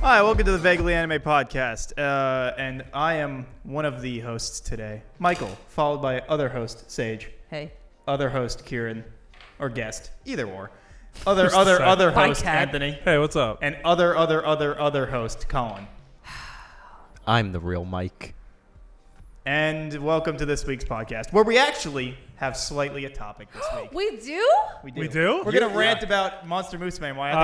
Hi, welcome to the Vaguely Anime Podcast, and I am one of the hosts today, Michael, followed by other host, Sage. Hey. Other host, Kieran, or guest, either or. Other host, Anthony. Hey, what's up? And other host, Colin. I'm the real Mike. And welcome to this week's podcast, where we actually have slightly a topic this week. We do? We do? We're going to rant about Monster Musume and why I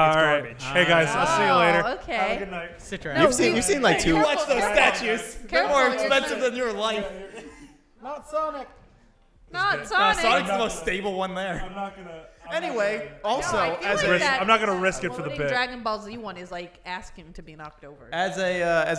think it's garbage. Hey, guys, I'll see you later. Okay. Have a good night. Sit No, you've seen like two. Watch those statues. They're Careful, more you're expensive gonna- than your life. Not Sonic. Not Sonic. Sonic's the most stable one there. I'm not gonna. Anyway, also, No, I feel as like a that I'm not gonna risk it for the floating bit. Dragon Ball Z one is like asking to be knocked over. As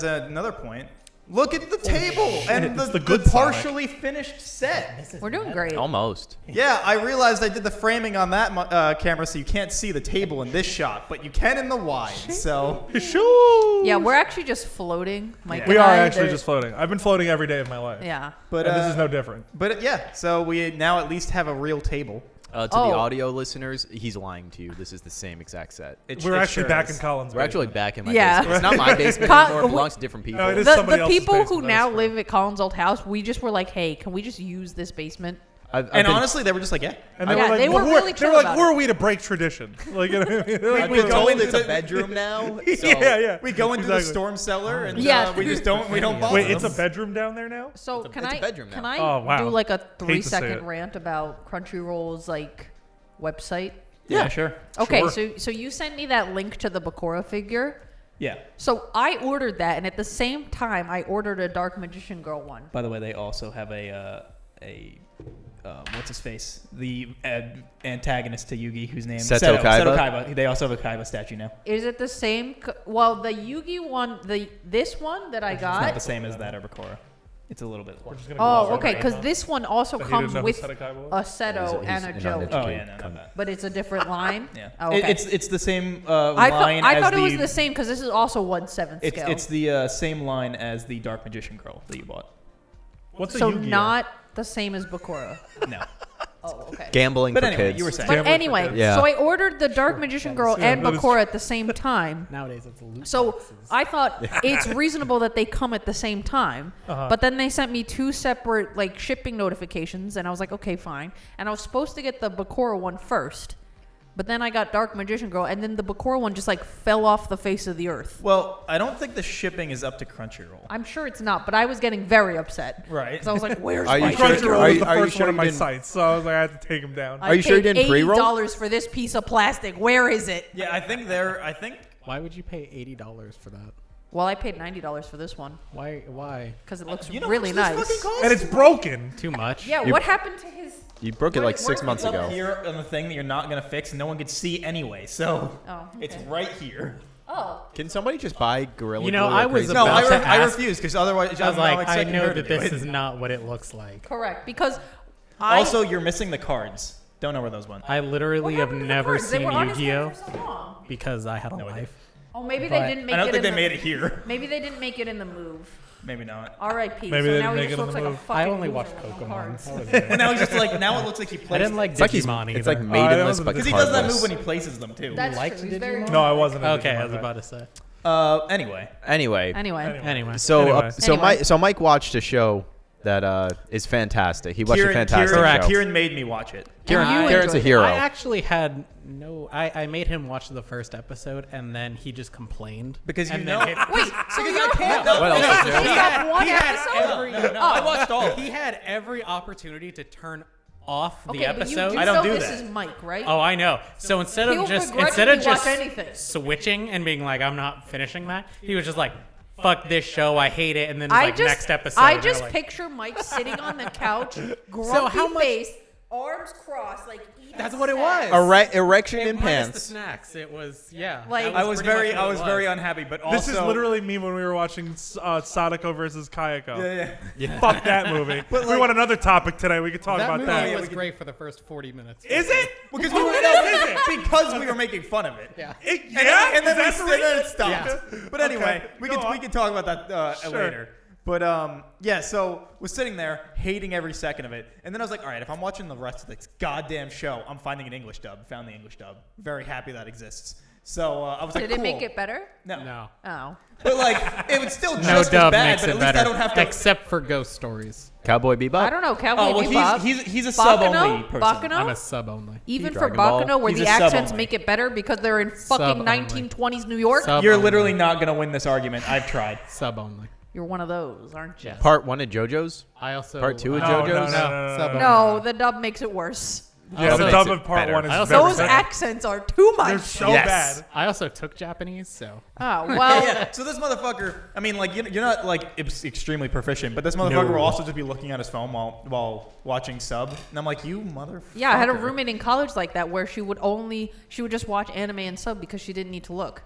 another point, look at the table and It's the the good partially finished set. We're doing great. Almost. Yeah, I realized I did the framing on that camera, so you can't see the table in this shot, but you can in the wide. So Shoo! Yeah, we're actually just floating. Mike We and are I, actually they're- just floating. I've been floating every day of my life. Yeah. but And this is no different. But yeah, so we now at least have a real table. To the audio listeners, he's lying to you. This is the same exact set. We're actually back in Colin's We're actually basement. back in my Yeah. basement. It's not my basement Con- anymore. It belongs to different people. No, it is The somebody else's people who basement, now that's live at Colin's old house, we just were like, hey, can we just use this basement? I've And been- honestly, they were just like, yeah. And Yeah, they were really they chill were like, about who it. are we to break tradition? Like, you know what I mean? They're like, I've we been go told into it's a the- bedroom now. So yeah. We go into the Exactly. storm cellar and Yeah. we don't bother Wait, it's a them. bedroom down there now? So It's can a I bedroom can now. I Oh, wow. do like a Hate to say 3-second it. rant about Crunchyroll's like website? Yeah, sure. Okay, Sure. so you sent me that link to the Bakura figure. Yeah. So I ordered that, and at the same time, I ordered a Dark Magician Girl one. By the way, they also have a what's his face? The antagonist to Yugi, whose name Seto Kaiba? Kaiba. They also have a Kaiba statue now. Is it the same? Well, the Yugi one, this one that I It's not the got. same as that of Bakura. It's a little bit. We're just gonna Oh, gloss okay, over it, because huh? this one also So he comes didn't know who with Sadako a was? Seto He's and a an Joe, uneducated- Oh yeah, no, Come- not that. but it's a different line. Yeah. Oh, okay. It's the same I line thought, I as thought it was the same because this is also 1/7 It's scale. it's the same line as the Dark Magician Girl that you bought. What's a so Yu-Gi-Oh? not the same as Bakura. No. Oh, okay. Gambling But for anyway, kids. you were saying. But Gambling for anyway, kids. Yeah. so I ordered the Dark Magician Girl Yeah, and that is- Bakura at the same time. Nowadays, it's loot So boxes. I thought it's reasonable that they come at the same time. Uh-huh. But then they sent me 2 separate like shipping notifications, and I was like, okay, fine. And I was supposed to get the Bakura one first, but then I got Dark Magician Girl, and then the Bakura one just like fell off the face of the earth. Well, I don't think the shipping is up to Crunchyroll. I'm sure it's not, but I was getting very upset. Right. Because I was like, where's Are you my sure- Crunchyroll? Crunchyroll Are was you- the are you first sure one of you my didn't- sites, so I was like, I had to take him down. Are you sure you paid didn't pre-roll? $80 for this piece of plastic. Where is it? Yeah, I think Why would you pay $80 for that? Well, I paid $90 for this one Why? Why? because it looks you know really how much this nice. fucking costs? And it's broken. Too much? Yeah, You- what happened to his? You broke it like Where- 6 where- months It's up ago. here on the thing that you're not gonna fix, and no one can see anyway. So Oh, it's okay. right here. Oh, Can somebody just buy Gorilla You know, Glue or I was Crazy No, about Glue? to I ask- refuse because otherwise I was I'm like, I expecting know her to that do this it. is not what it looks like. correct. Because I Also, you're missing the cards. Don't know where those went. I literally What have happened to the never cards? They seen were on his head Yu-Gi-Oh! for so long. because I had a No idea. life. Oh, maybe But they didn't make I don't it. think in they the, made it here. Maybe they didn't make it in the move. Maybe not. R.I.P. Maybe so they now didn't he make just it in looks the like a move. fucking I only loser watched with no Pokemon. cards. That was And it. now he's just like now it looks like he plays. I didn't like It's like he's Digimon it's like either. that maidenless wasn't but because he does that cardless. move when he places them too. That's liked true. He's very Digimon? No, I wasn't. a Okay, Digimon I was guy. about to say. Anyway, Anyway, Anyway. so Anyway. so Mike watched a show that is fantastic. He watched a fantastic Kieran, show. Kieran made me watch it. And you Kieran's a enjoyed it. hero. I actually had no. I made him watch the first episode, and then he just complained. Because you and know- then hit- Wait, so Because you're I can't go. What else is there? based off one he had episode? every. No, I watched all. He had every opportunity to turn off the Okay, but you episode. do I don't know do this that. is Mike, right? Oh, I know. So instead He'll of just begrudgingly watch anything. switching and being like, I'm not finishing that, he was just like, fuck this show, I hate it, and then I like just, next episode. I they're just like, picture Mike sitting on the couch, grumpy how much- face, arms crossed, like eating That's what it snacks. was. Erection It in minus the pants. snacks. It was yeah. Like- that I was pretty much what it very unhappy, but also This is literally me when we were watching Sadako versus Kayako. Yeah. Fuck that movie. But, we like- want another topic today. We could talk That about movie that. was great for the first 40 minutes. Is it? Because we were because we were making fun of it. Yeah. Yeah. And then Is that the it reason? stopped. But anyway, Okay, we go on. can talk about that Sure. later. But yeah, so was sitting there hating every second of it, and then I was like, all right, if I'm watching the rest of this goddamn show, I'm finding an English dub. Found the English dub. Very happy that exists. So I was like, Did it cool. make it better? No. No. Oh. But like, it would still No just as dub bad, makes but it at least better. I don't have to. Except for ghost stories. Cowboy Bebop. I don't know. Cowboy Oh, well, Bebop. he's a sub-only person. Bakano? I'm a sub only. Even for Dragon Ball. Bakano, where He's the a accents sub-only. make it better because they're in fucking Sub-only. 1920s New York. Sub You're only. literally not going to win this argument. I've tried. Sub only. You're one of those, aren't you? Part 1 of JoJo's. I also Part 2 of No, JoJo's. Sub only. No, the dub makes it worse. Yeah, the makes dub it of part better. 1 is I also- very Those good. accents are too much. They're so Yes. bad. I also took Japanese, so Oh, well, Yeah. So this motherfucker, I mean, like, you're not like extremely proficient, but this motherfucker will also just be looking at his phone while watching sub, and I'm like, you motherfucker. yeah, I had a roommate in college like that where she would just watch anime and sub because she didn't need to look.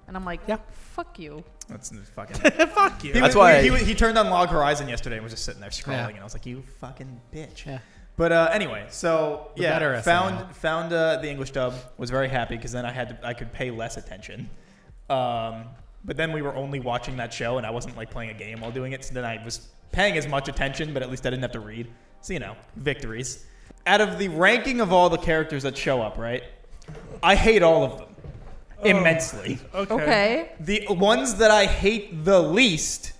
And I'm like, Yeah. fuck you. That's fucking. Fuck you. That's why he turned on Log Horizon yesterday and was just sitting there scrolling, Yeah. and I was like, you fucking bitch. yeah. But anyway, so The yeah, better found the English dub, was very happy because then I could pay less attention. But then we were only watching that show, and I wasn't like playing a game while doing it. So then I was paying as much attention, but at least I didn't have to read. So victories. Out of the ranking of all the characters that show up, right? I hate all of them immensely. Okay. The ones that I hate the least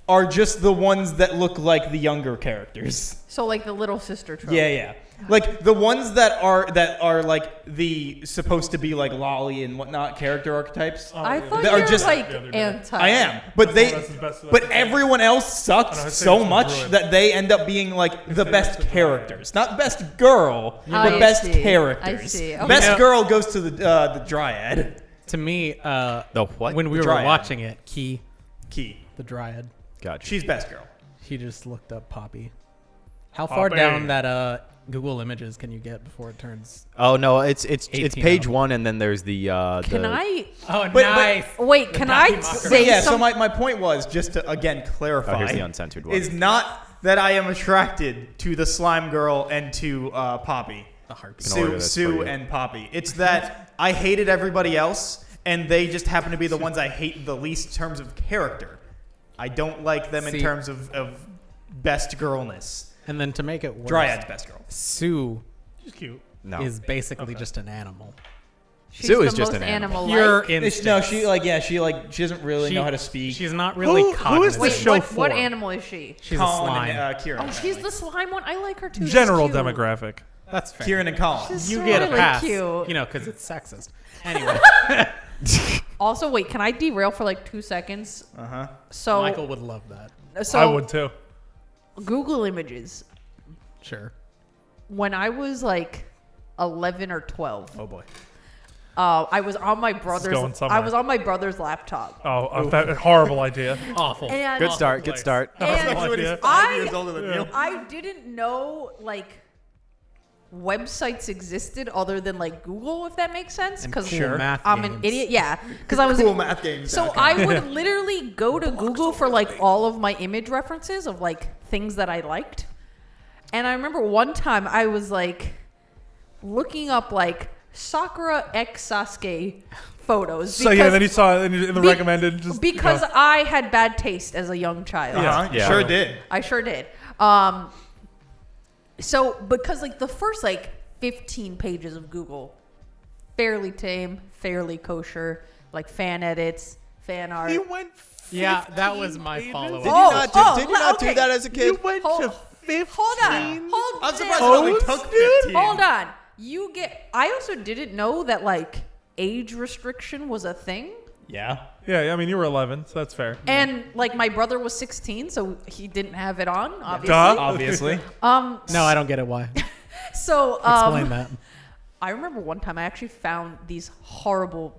are just the ones that look like the younger characters. So like the little sister trope. Yeah. Like the ones that are like the supposed to be like lolly and whatnot character archetypes. I thought They are you were just- like Yeah, they're anti. I am, but That's his best- but everyone else sucks I know, his so favorite's much Druid. that they end up being like the best characters, not best girl, but I best see. characters. I see. Okay. Best You know- girl goes to the Dryad. To me, The what? when we The were Dryad. watching it, Key. the Dryad, Gotcha. She's best girl. he just looked up Poppy. How far Poppy. down that Google Images can you get before it turns? Oh no, it's 18 page up. 1, and then there's the. Can I? Oh, But- nice. Wait, can I But say yeah, so something? my point was, just to again clarify, Oh, here's the uncensored one. is not that I am attracted to the slime girl and to Poppy. The harpy. Can order Sue this for you. and Poppy. It's that I hated everybody else, and they just happen to be the ones I hate the least in terms of character. I don't like them in See- terms of best girlness. And then to make it worse, Dryad's best girl. Sue She's cute. No. is basically just an animal. She's Sue the is just most an animal. Pure animal-like. instinct. No, she doesn't really know how to speak. She's not really Who is cognitive. this Wait, show what for? animal is she? She's a Colin slime. and Kieran. Oh, she's the slime one. I like her too. That's General cute. demographic. That's fair. Kieran and Colin. She's You so get really a pass. Cute. You know, because it's sexist. Anyway, Also, wait, can I derail for like 2 seconds? Uh-huh. So, Michael would love that. so I would too. Google Images. Sure. When I was like 11 or 12, Oh boy. I was on my going brother's. somewhere. I was on my brother's laptop. Oh, that horrible idea. Awful. And Good start. Good start. And idea. I didn't know like websites existed other than like Google, if that makes sense. And Because cool math I'm an games. idiot. Yeah, because I was Cool math games. So I would literally go to Google for like all of my image references of like things that I liked. And I remember one time I was like looking up like Sakura X Sasuke photos. So yeah, then you saw it in the be- recommended. Just because I had bad taste as a young child. Uh-huh. Yeah. Sure did. I sure did. So because like the first like 15 pages of Google, fairly tame, fairly kosher, like fan edits, fan art. you went. Yeah, that was 15 my pages? follow-up. Did you Oh, not, oh, did you not okay. do that as a kid? You went Hold- to 15. Hold on. I'm surprised it Oh, only took 15. Hold on. You get. I also didn't know that like age restriction was a thing. Yeah. Yeah, I mean you were 11, so that's fair. And like my brother was 16, so he didn't have it on. Obviously. Duh. Obviously. No, I don't get it. Why? So Explain that. I remember one time I actually found these horrible,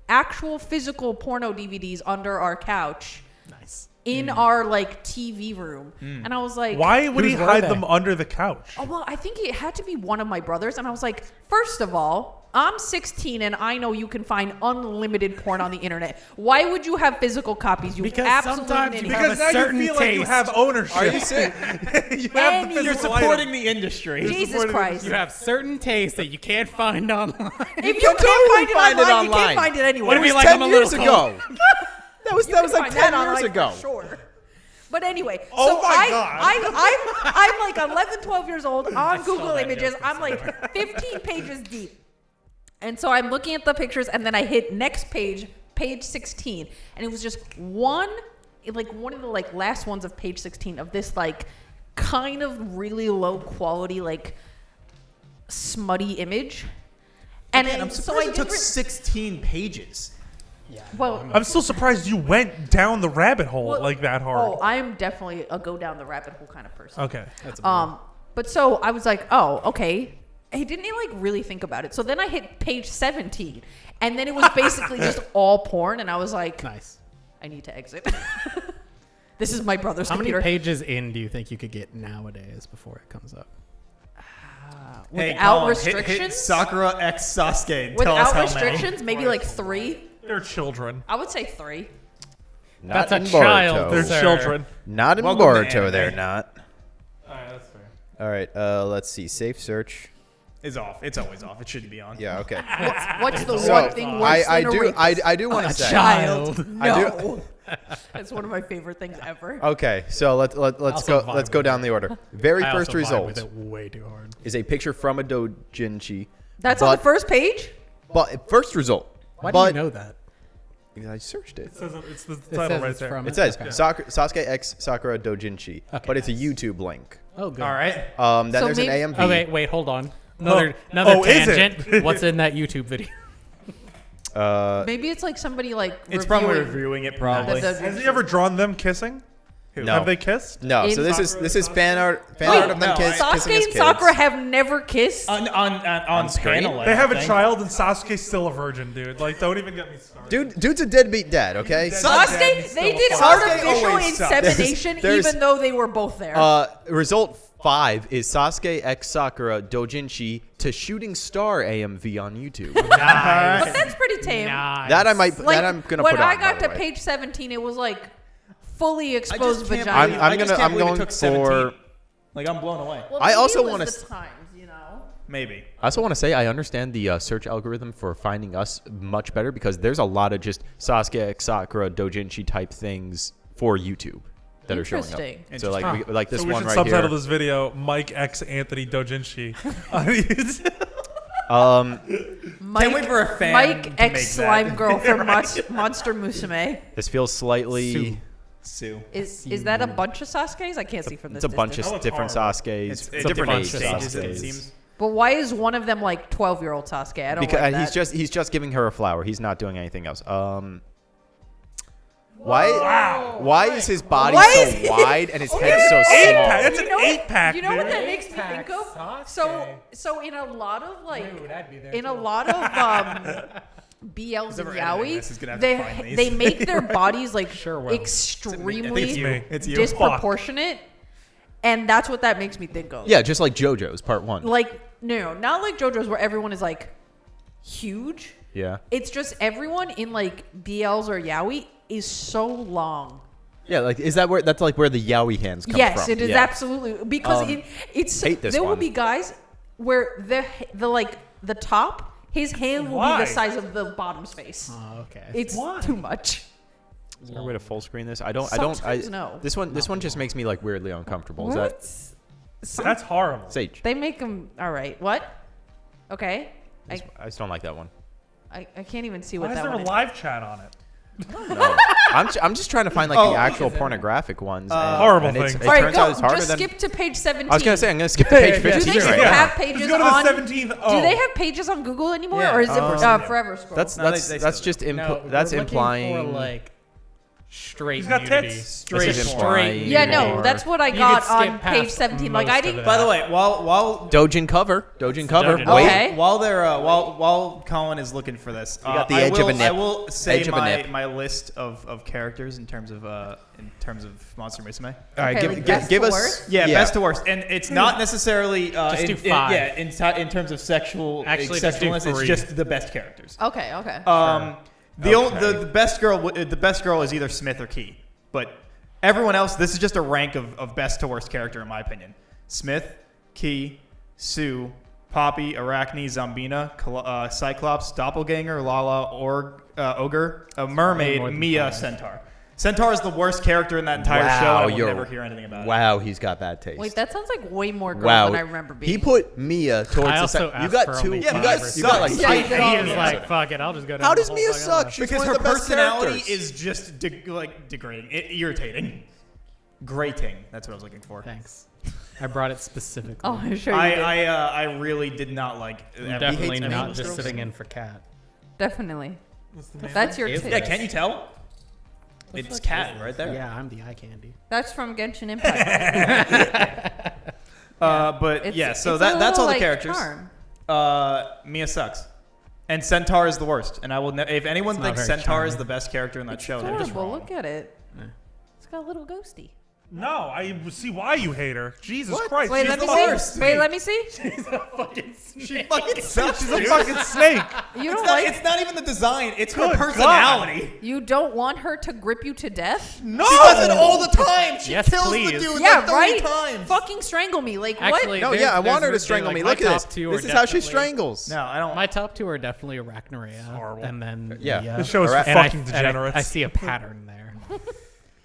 actual physical porno DVDs under our couch Nice. in our like TV room, and I was like, Why would he Whose were hide they? them under the couch? Oh well, I think it had to be one of my brothers, and I was like, first of all, I'm 16 and I know you can find unlimited porn on the internet. Why would you have physical copies? You Because absolutely sometimes you idiot. have Because a now you certain feel like you taste. have ownership. Are you sick? you have the Any- physical You're item. supporting the industry. Jesus supporting Christ! You have certain tastes that you can't find online. If you can can't totally find it find it online, you online. can't find it anywhere. What if It you was like 10 them a years little ago. That was You can 10 find that years online ago. for sure. But anyway, Oh so my God. I'm like 11, 12 years old on Google that Images. joke. I'm like 15 pages deep. And so I'm looking at the pictures, and then I hit next page, page 16, and it was just one of the like last ones of page 16 of this like kind of really low quality like smutty image. And Man, I'm surprised it took 16 pages. well, I'm still surprised you went down the rabbit hole well, like that hard. Oh, I'm definitely a go down the rabbit hole kind of person. Okay. But so I was like, oh, okay. I didn't like really think about it. So then I hit page 17, and then it was basically just all porn, and I was like, Nice. I need to exit. This is my brother's How many computer. pages in do you think you could get nowadays before it comes up? Without Colin, hit restrictions? Sakura X Sasuke. And tell us Without how restrictions, maybe like 3. They're children. I would say 3. Not That's a in child. Boruto. They're Sir. children. Not in Welcome to Boruto, anime. they're not. All right, that's fair. All right, let's see. Safe search. It's off. It's always off. It shouldn't be on. Yeah, okay. What's the So, one thing worse I than do a rapist? I do want to say. child. No. That's one of my favorite things ever. Okay, so let's Also go vibe let's go with down it. the order. Very I first also vibe with result it way too hard. is a picture from a doujinshi. That's on the first page? But first result. Why do but you know that? I searched it. It's the It title says right it's there. from It says Okay. Sasuke X Sakura Dojinshi, Okay, but it's a nice. YouTube link. Oh, good. All right. Then So there's maybe- an AMV. Okay, wait, hold on. Oh, Another is it? tangent. What's in that YouTube video? Maybe it's like somebody like It's probably reviewing reviewing it, probably. the- Has he ever drawn them kissing? No. Have they kissed? No, so In this is fan art of them no, kissing as Sasuke and kids. Sakura have never kissed. On screen? panel. I They have a think. child and Sasuke's still a virgin, dude. Like, don't even get me started. Dude's a deadbeat dad, okay? Sasuke, they did Sasuke artificial always sucks. insemination There's- even though they were both there. Result 5 is Sasuke X Sakura Dojinshi to Shooting Star AMV on YouTube. but that's pretty tame. That I'm gonna when put on. I got by to the way. page 17, it was like fully I exposed just can't vagina. believe- I'm I just gonna- can't I'm believe it going took 17. for- Like, I'm blown away. Well, I maybe also it was wanna the s- times, you know. Maybe. I also want to say I understand the search algorithm for finding us much better because there's a lot of just Sasuke X Sakura Dojinshi type things for YouTube that are showing up. Interesting. So like this So we one should right subtitle here. this video Mike X Anthony Dojinshi. Mike, wait for a fan Mike to X make that. Slime Girl from Monster Musume. This feels slightly. Sue. Is that a bunch of Sasuke's? I can't see from this It's a bunch distance. of Oh, it's different horrible. Sasuke's, It's different different age stages, it Sasuke's. seems. But why is one of them like 12-year-old Sasuke? I don't Because like that. he's just giving her a flower. He's not doing anything else. Why is his body Why so is he- wide and his head so Eight small? pack. That's an You know what- 8-pack, You know what dude. that makes me think of? Sasuke. So in a lot of like Dude, I'd be there in a too. lot of BLs and Whoever editing yaoi, this is gonna have to find they these. they make their bodies like Sure will. extremely It's me. It's you. disproportionate, and that's what that makes me think of. Yeah, just like JoJo's Part 1. Like no, not like JoJo's where everyone is like huge. Yeah. It's just everyone in like BLs or yaoi is so long. Yeah, like that's like where the yaoi hands come Yes, from. it is Yeah. absolutely because it's hate this there will one. be guys where the like the top his hand will Why? be the size of the bottom's face. Oh, okay. It's too much. Is there a way to full screen this? I don't. Sometimes no. This one just makes me like weirdly uncomfortable. Is that That's horrible. Sage? They make them all right. What? Okay. I just don't like that one. I can't even see Why what is that there a one is. live chat on it? No. I'm just trying to find like the actual pornographic ones. and- Horrible and it's- thing. It All right, turns out go. it's harder Just than. skip to page 17. I was gonna say I'm gonna skip to page Do 15 they right still now. have pages Let's go to on? the 17th. Do they have pages on Google anymore, Yeah. or is it Forever Scroll? That's No, they that's still just do. No, that's we're looking implying. for, like straight He's got nudity. tits. Straight This is porn. implying yeah, no, more. that's what I You got could skip on page past 17. Like most I of didn't. it. By the way, while Dojin cover. Dojin Wait. Okay. while they're while Colin is looking for this, got the I edge of will, a nip. I will say Edge of a nip. my list of characters in terms of Monster Musume. All right, Okay, like best give to us. worst? Yeah, best to worst, and it's not necessarily Just do 5. in terms of Actually, just do sexualness. It's 3. just the best characters. Okay. The best girl is either Smith or Key, but everyone else, this is just a rank of best to worst character in my opinion. Smith, Key, Sue, Poppy, Arachne, Zambina, Cyclops, Doppelganger, Lala, Ogre, a Mermaid, more than Mia, 5. Centaur. Centaur is the worst character in that entire show. I will you're- never hear anything about it. Wow, he's got bad taste. Wait, that sounds like way more girl wow. than I remember being. He put Mia towards I the also second. You asked got for two. only You five got or you got like six. Yeah, three he He did. was like, fuck it, I'll just go down. How the does whole Mia fucking suck? line. She's Because one her of the best personality characters. is just degrading, irritating, grating. That's what I was looking for. Thanks. I brought it specifically. Oh, I'm sure you did. I really did not like. I'm definitely hates not nameless just girls. sitting in for Cat. Definitely. What's the name? That's your Is tip. Yeah, can you tell? It's fuck cat is right there. Yeah, I'm the eye candy. That's from Genshin Impact. But It's- yeah, so it's a that's all little, the like, characters. charm. Mia sucks, and Centaur is the worst. And I will. If anyone It's not thinks very Centaur is charming. the best character in that show, they're just Adorable. wrong. Look at it. Yeah. It's got a little ghosty. No, I see why you hate her. Jesus Christ. Wait, she's let me the see. worst. Wait, let me see. She fucking sucks. She's a dude. fucking snake. You It's don't not, like. it's not even the design. It's her Good personality. You don't want her to grip you to death? No. She does it all the time. She Yes, kills please. the dude Yeah, like 30 right. times. Fucking strangle me. Like Actually, No, There's- yeah, I want her to there's strangle like me. my Look at top this. two This are is how she definitely- strangles. No, I don't. My top two are definitely Arachnorea. Horrible. And then Yeah. Mia. This show is Alright. for And fucking degenerates. I see a pattern there.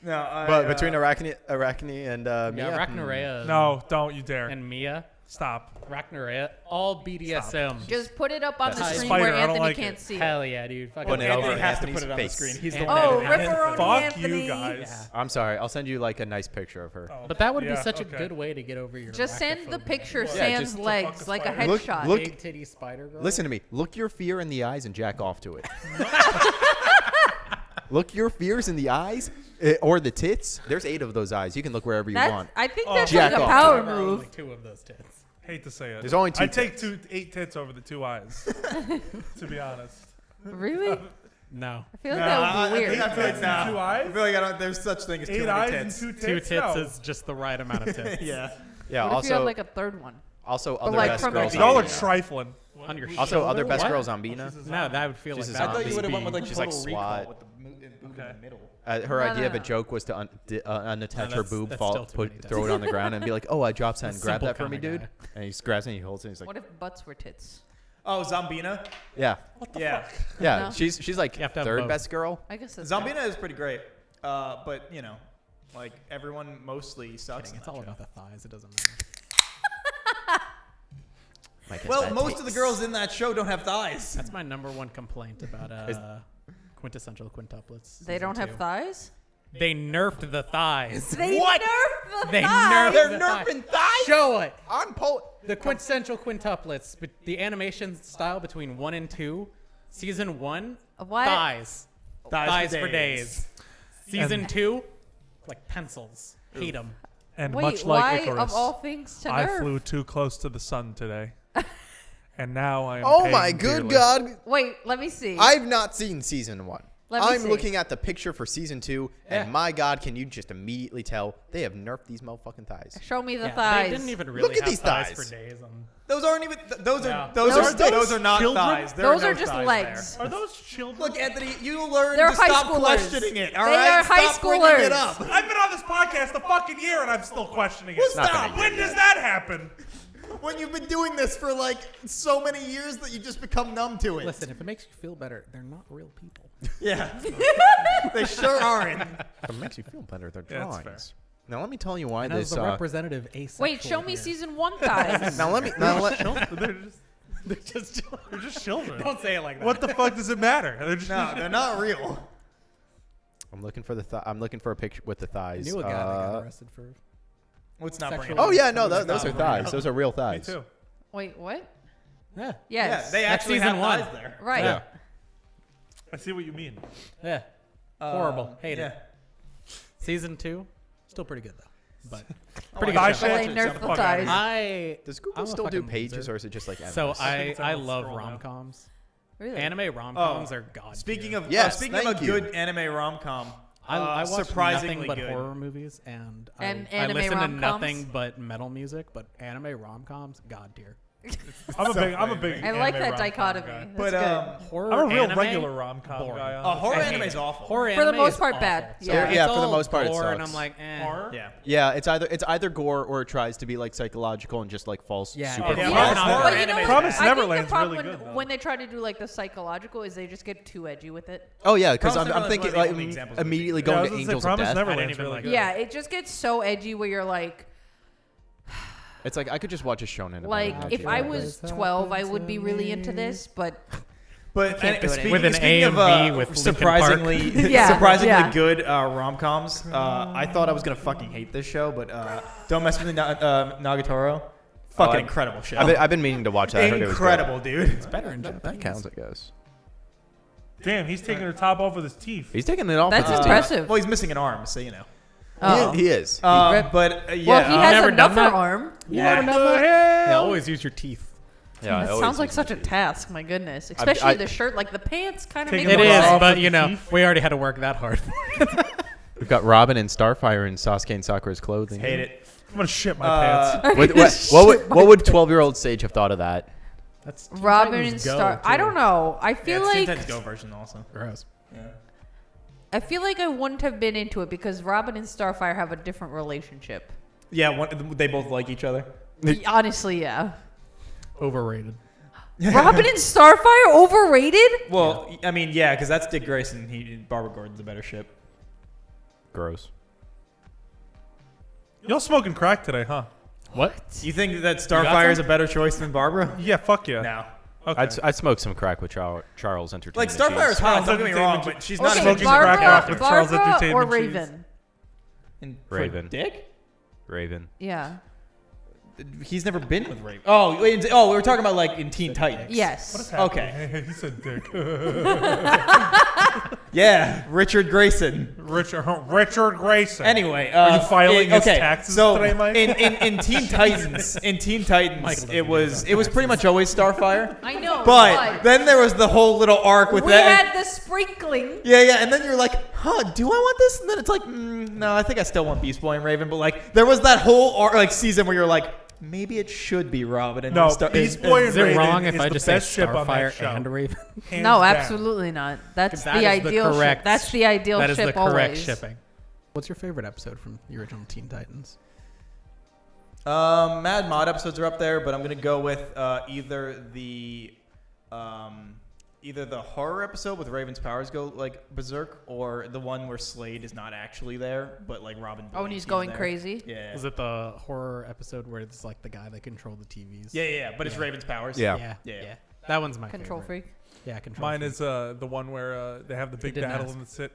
No, But between Arachne and Mia, Yeah, Arachnorea No, don't you dare. and Mia. Stop. Arachnorea, all BDSM. just put it up on the That's screen Spider, where I don't Anthony like can't it. see it. Hell yeah, dude. Fucking Putting it Anthony over has to Anthony's put it on the face. screen. He's the And- one. Oh, that did it. Ripperoni Fuck Anthony. you guys. I'm sorry. I'll send you like a nice picture of her. Oh, But that would be yeah, such okay. a good way to get over your Just send the arachnophobia. picture Yeah, sans just to legs, fuck a like a spider. headshot. Look- Big titty spider girl. Listen to me. Look your fear in the eyes and jack off to it. Look your fears in the eyes or the tits. There's 8 of those eyes. You can look wherever you That's, want. I think Oh. that's Jack like a off. power There are only move. 2 of those tits. Hate to say it. There's only 2 I take tits. 8 tits over the 2 eyes. To be honest. Really? No. I feel like No, that would be I weird. think I feel like Tits nah. and 2 eyes? I feel like I don't. There's such thing as 8 too eyes many tits. and 2 2 tits? tits No. is just the right amount of tits. Yeah. Yeah. What if you had Also, like a third one? also other like best from girls. a- Y'all on are Bina. trifling. On your Also, shoulder? other best What? girls on Bina. No, that would feel She's like a I thought you zombie. would have went with like She's Total like Recall SWAT. with the boob in the middle. Her No, idea no, of a no. joke was to unattach her that's- boob, that's fall, still too many throw it on the ground, and be like, "Oh, I dropped something. That's Grab simple that for me, kinda dude." guy. And he grabs it and he holds it. And he's like, What if butts were tits? Oh, Zombina. "Yeah, Yeah. yeah." No. She's like You have to have third both. best girl. I guess that's Zombina is pretty great. But you know, like everyone mostly sucks. in It's that all show. about the thighs. It doesn't matter. Mike has Well, bad most of the taste. girls in that show don't have thighs. That's my number one complaint about Is- quintessential quintuplets. They season don't have 2. thighs? They nerfed the thighs. They What? nerfed the They thighs. nerfed They're the nerfing thighs. Show it. I'm Pol. The quintessential quintuplets, but the animation style between 1 and 2, season 1, What? thighs. Thighs for days. Season And- 2, like pencils. Hate them. And Wait, much why like Icarus, of all things to I nerf? flew too close to the sun today. And now I am Oh paying my good dearly. God! Wait, let me see. I've not seen season 1. Let me I'm see. looking at the picture for season 2, and Yeah. my God, can you just immediately tell they have nerfed these motherfucking thighs? Show me the Yeah, thighs. They didn't even really Look at have these thighs thighs. for days. Those aren't even. Those No. are. Those Those- are. Those are not children? thighs. There Those no are just thighs legs. Are those children? There. Look, Anthony, you learn They're to high stop schoolers. questioning it. All They right, are high stop bringing it schoolers. up. I've been on this podcast a fucking year and I'm still questioning it. Well, stop. When does that happen? When you've been doing this for like so many years that you just become numb to it. Listen, if it makes you feel better, they're not real people. Yeah. They sure aren't. If it makes you feel better, they're Yeah, that's fair. drawings. Now let me tell you why And as this. the representative asexual Wait, show me here. season 1 thighs. Now let me. Now let, They're just children. Don't say it like that. What the fuck does it matter? They're just No, they're not real. I'm looking for the. I'm looking for a picture with the I thighs. knew a guy that got arrested for. Let's not bring it Sexual- up. Oh yeah, no, Let's those not are bring it thighs. up. Those are real Me thighs. too. Wait, what? Yeah. Yeah, Yes. they That's actually season have 1. thighs there. Right. Yeah. I see what you mean. Yeah. Horrible. Hate yeah. it. Season 2, still pretty good though. But Pretty good good show. But they shit. nerfed the thighs. I Does Google I'm a still do fucking pages, loser. or is it just like? so endless? it's I on love scroll now. rom-coms. Really? Anime rom-coms Oh, are god. Speaking tier. of Yes, speaking of a thank you. good anime rom com, I watch surprisingly nothing but good. horror movies and And I anime listen to rom-coms? nothing but metal music, but anime rom-coms, god tier. I'm a big. I like anime that rom-com dichotomy. guy. That's But good. Horror I'm a real anime? regular rom-com Boring. guy. horror honestly. anime is awful. Horror For the anime most is part, awful. bad. So Yeah. it's Yeah, for the all most part, it gore, and sucks. I'm like, eh. Horror? Yeah. Yeah, it's either gore or it tries to be like psychological and just like false. Yeah, super it's Yeah, not horror horror But you anime know is what? Promise I think Neverland's the problem really good, though. when they try to do like the psychological is they just get too edgy with it. Oh yeah, because Promise I'm Neverland's thinking one of the like only examples of immediately it. Yeah, I going was to gonna say, Angels of Promise Death. Neverland's even really like good. Yeah, it just gets so edgy where you're like, It's like I could just watch a shonen. about like it. if I was 12, I would be really into this, but But can't do it speaking, With an speaking of AMV with Linkin surprisingly, Yeah, surprisingly yeah. good rom-coms, I thought I was gonna fucking hate this show, but Don't Mess with Me, Nagatoro, fucking I've- incredible show. I've been meaning to watch that. I heard it was good. Incredible, dude. better in That Japanese. counts, I guess. Damn, he's taking the top off with his teeth. He's taking it off. that's with his impressive. Well, he's missing an arm, so you know. Oh. He is. But well, yeah, he has never done another that? arm. yeah. Yeah, always use your teeth. Yeah, I That always sounds like use such a my task. My goodness, especially the shirt, like the pants, kind of make Taking It it the is, off but with you the know, teeth. we already had to work that hard. We've got Robin and Starfire in Sasuke and Sakura's clothing. Hate it. I'm gonna shit my pants. What would 12-year-old Sage have thought of that? That's Teen Robin Titans and Go, Star. I too. don't know. I Yeah, feel it's Teen like Titans Go version also. Gross. Yeah. I feel like I wouldn't have been into it because Robin and Starfire have a different relationship. Yeah, they both like each other. Honestly, yeah. Overrated. Robin and Starfire overrated? Well, I mean, yeah, because that's Dick Grayson. Barbara Gordon's a better ship. Gross. Y'all smoking crack today, huh? What? You think that got Starfire is some? a better choice than Barbara? Yeah, fuck yeah. No. Okay. I'd smoke some crack with Charles Entertainment. Like Starfire's Cheese. hot. Don't get me wrong, Entertainment. but she's Okay, not Smoking Barbara, crack with Charles Barbara or Entertainment cheese. Raven? for Raven. Dick? Raven. Yeah. He's never been with Raven. Oh, we were talking about like in Teen Titans. Yes. What is happening? Okay. He said dick. Yeah, Richard Grayson. Richard Grayson. Anyway, Are you filing his taxes so today, Mike? in Teen Titans, Michael it was pretty much always Starfire. I know. But then there was the whole little arc with we that. had the sprinkling. Yeah, and then you're like, huh, do I want this? And then it's like, no, I think I still want Beast Boy and Raven. But like, there was that whole like season where you're like, maybe it should be Robin and No, Beast Boy Is and it Raven wrong is if I the just say best ship on that Starfire show. and Raven? Hands No, down. absolutely not. That's That the is ideal correct. ship. That's the ideal That is ship the correct always. shipping. What's your favorite episode from the original Teen Titans? Mad Mod episodes are up there, but I'm gonna go with either the horror episode with Raven's powers go like berserk, or the one where Slade is not actually there, but like Robin. Oh, and believes he's going there. crazy. Yeah. Is it the horror episode where it's like the guy that controlled the TVs? Yeah, but it's Yeah. Raven's powers. Yeah. Yeah. That one's my Control favorite. freak. Yeah, control Mine freak. is the one where they have the big didn't battle ask. and sit.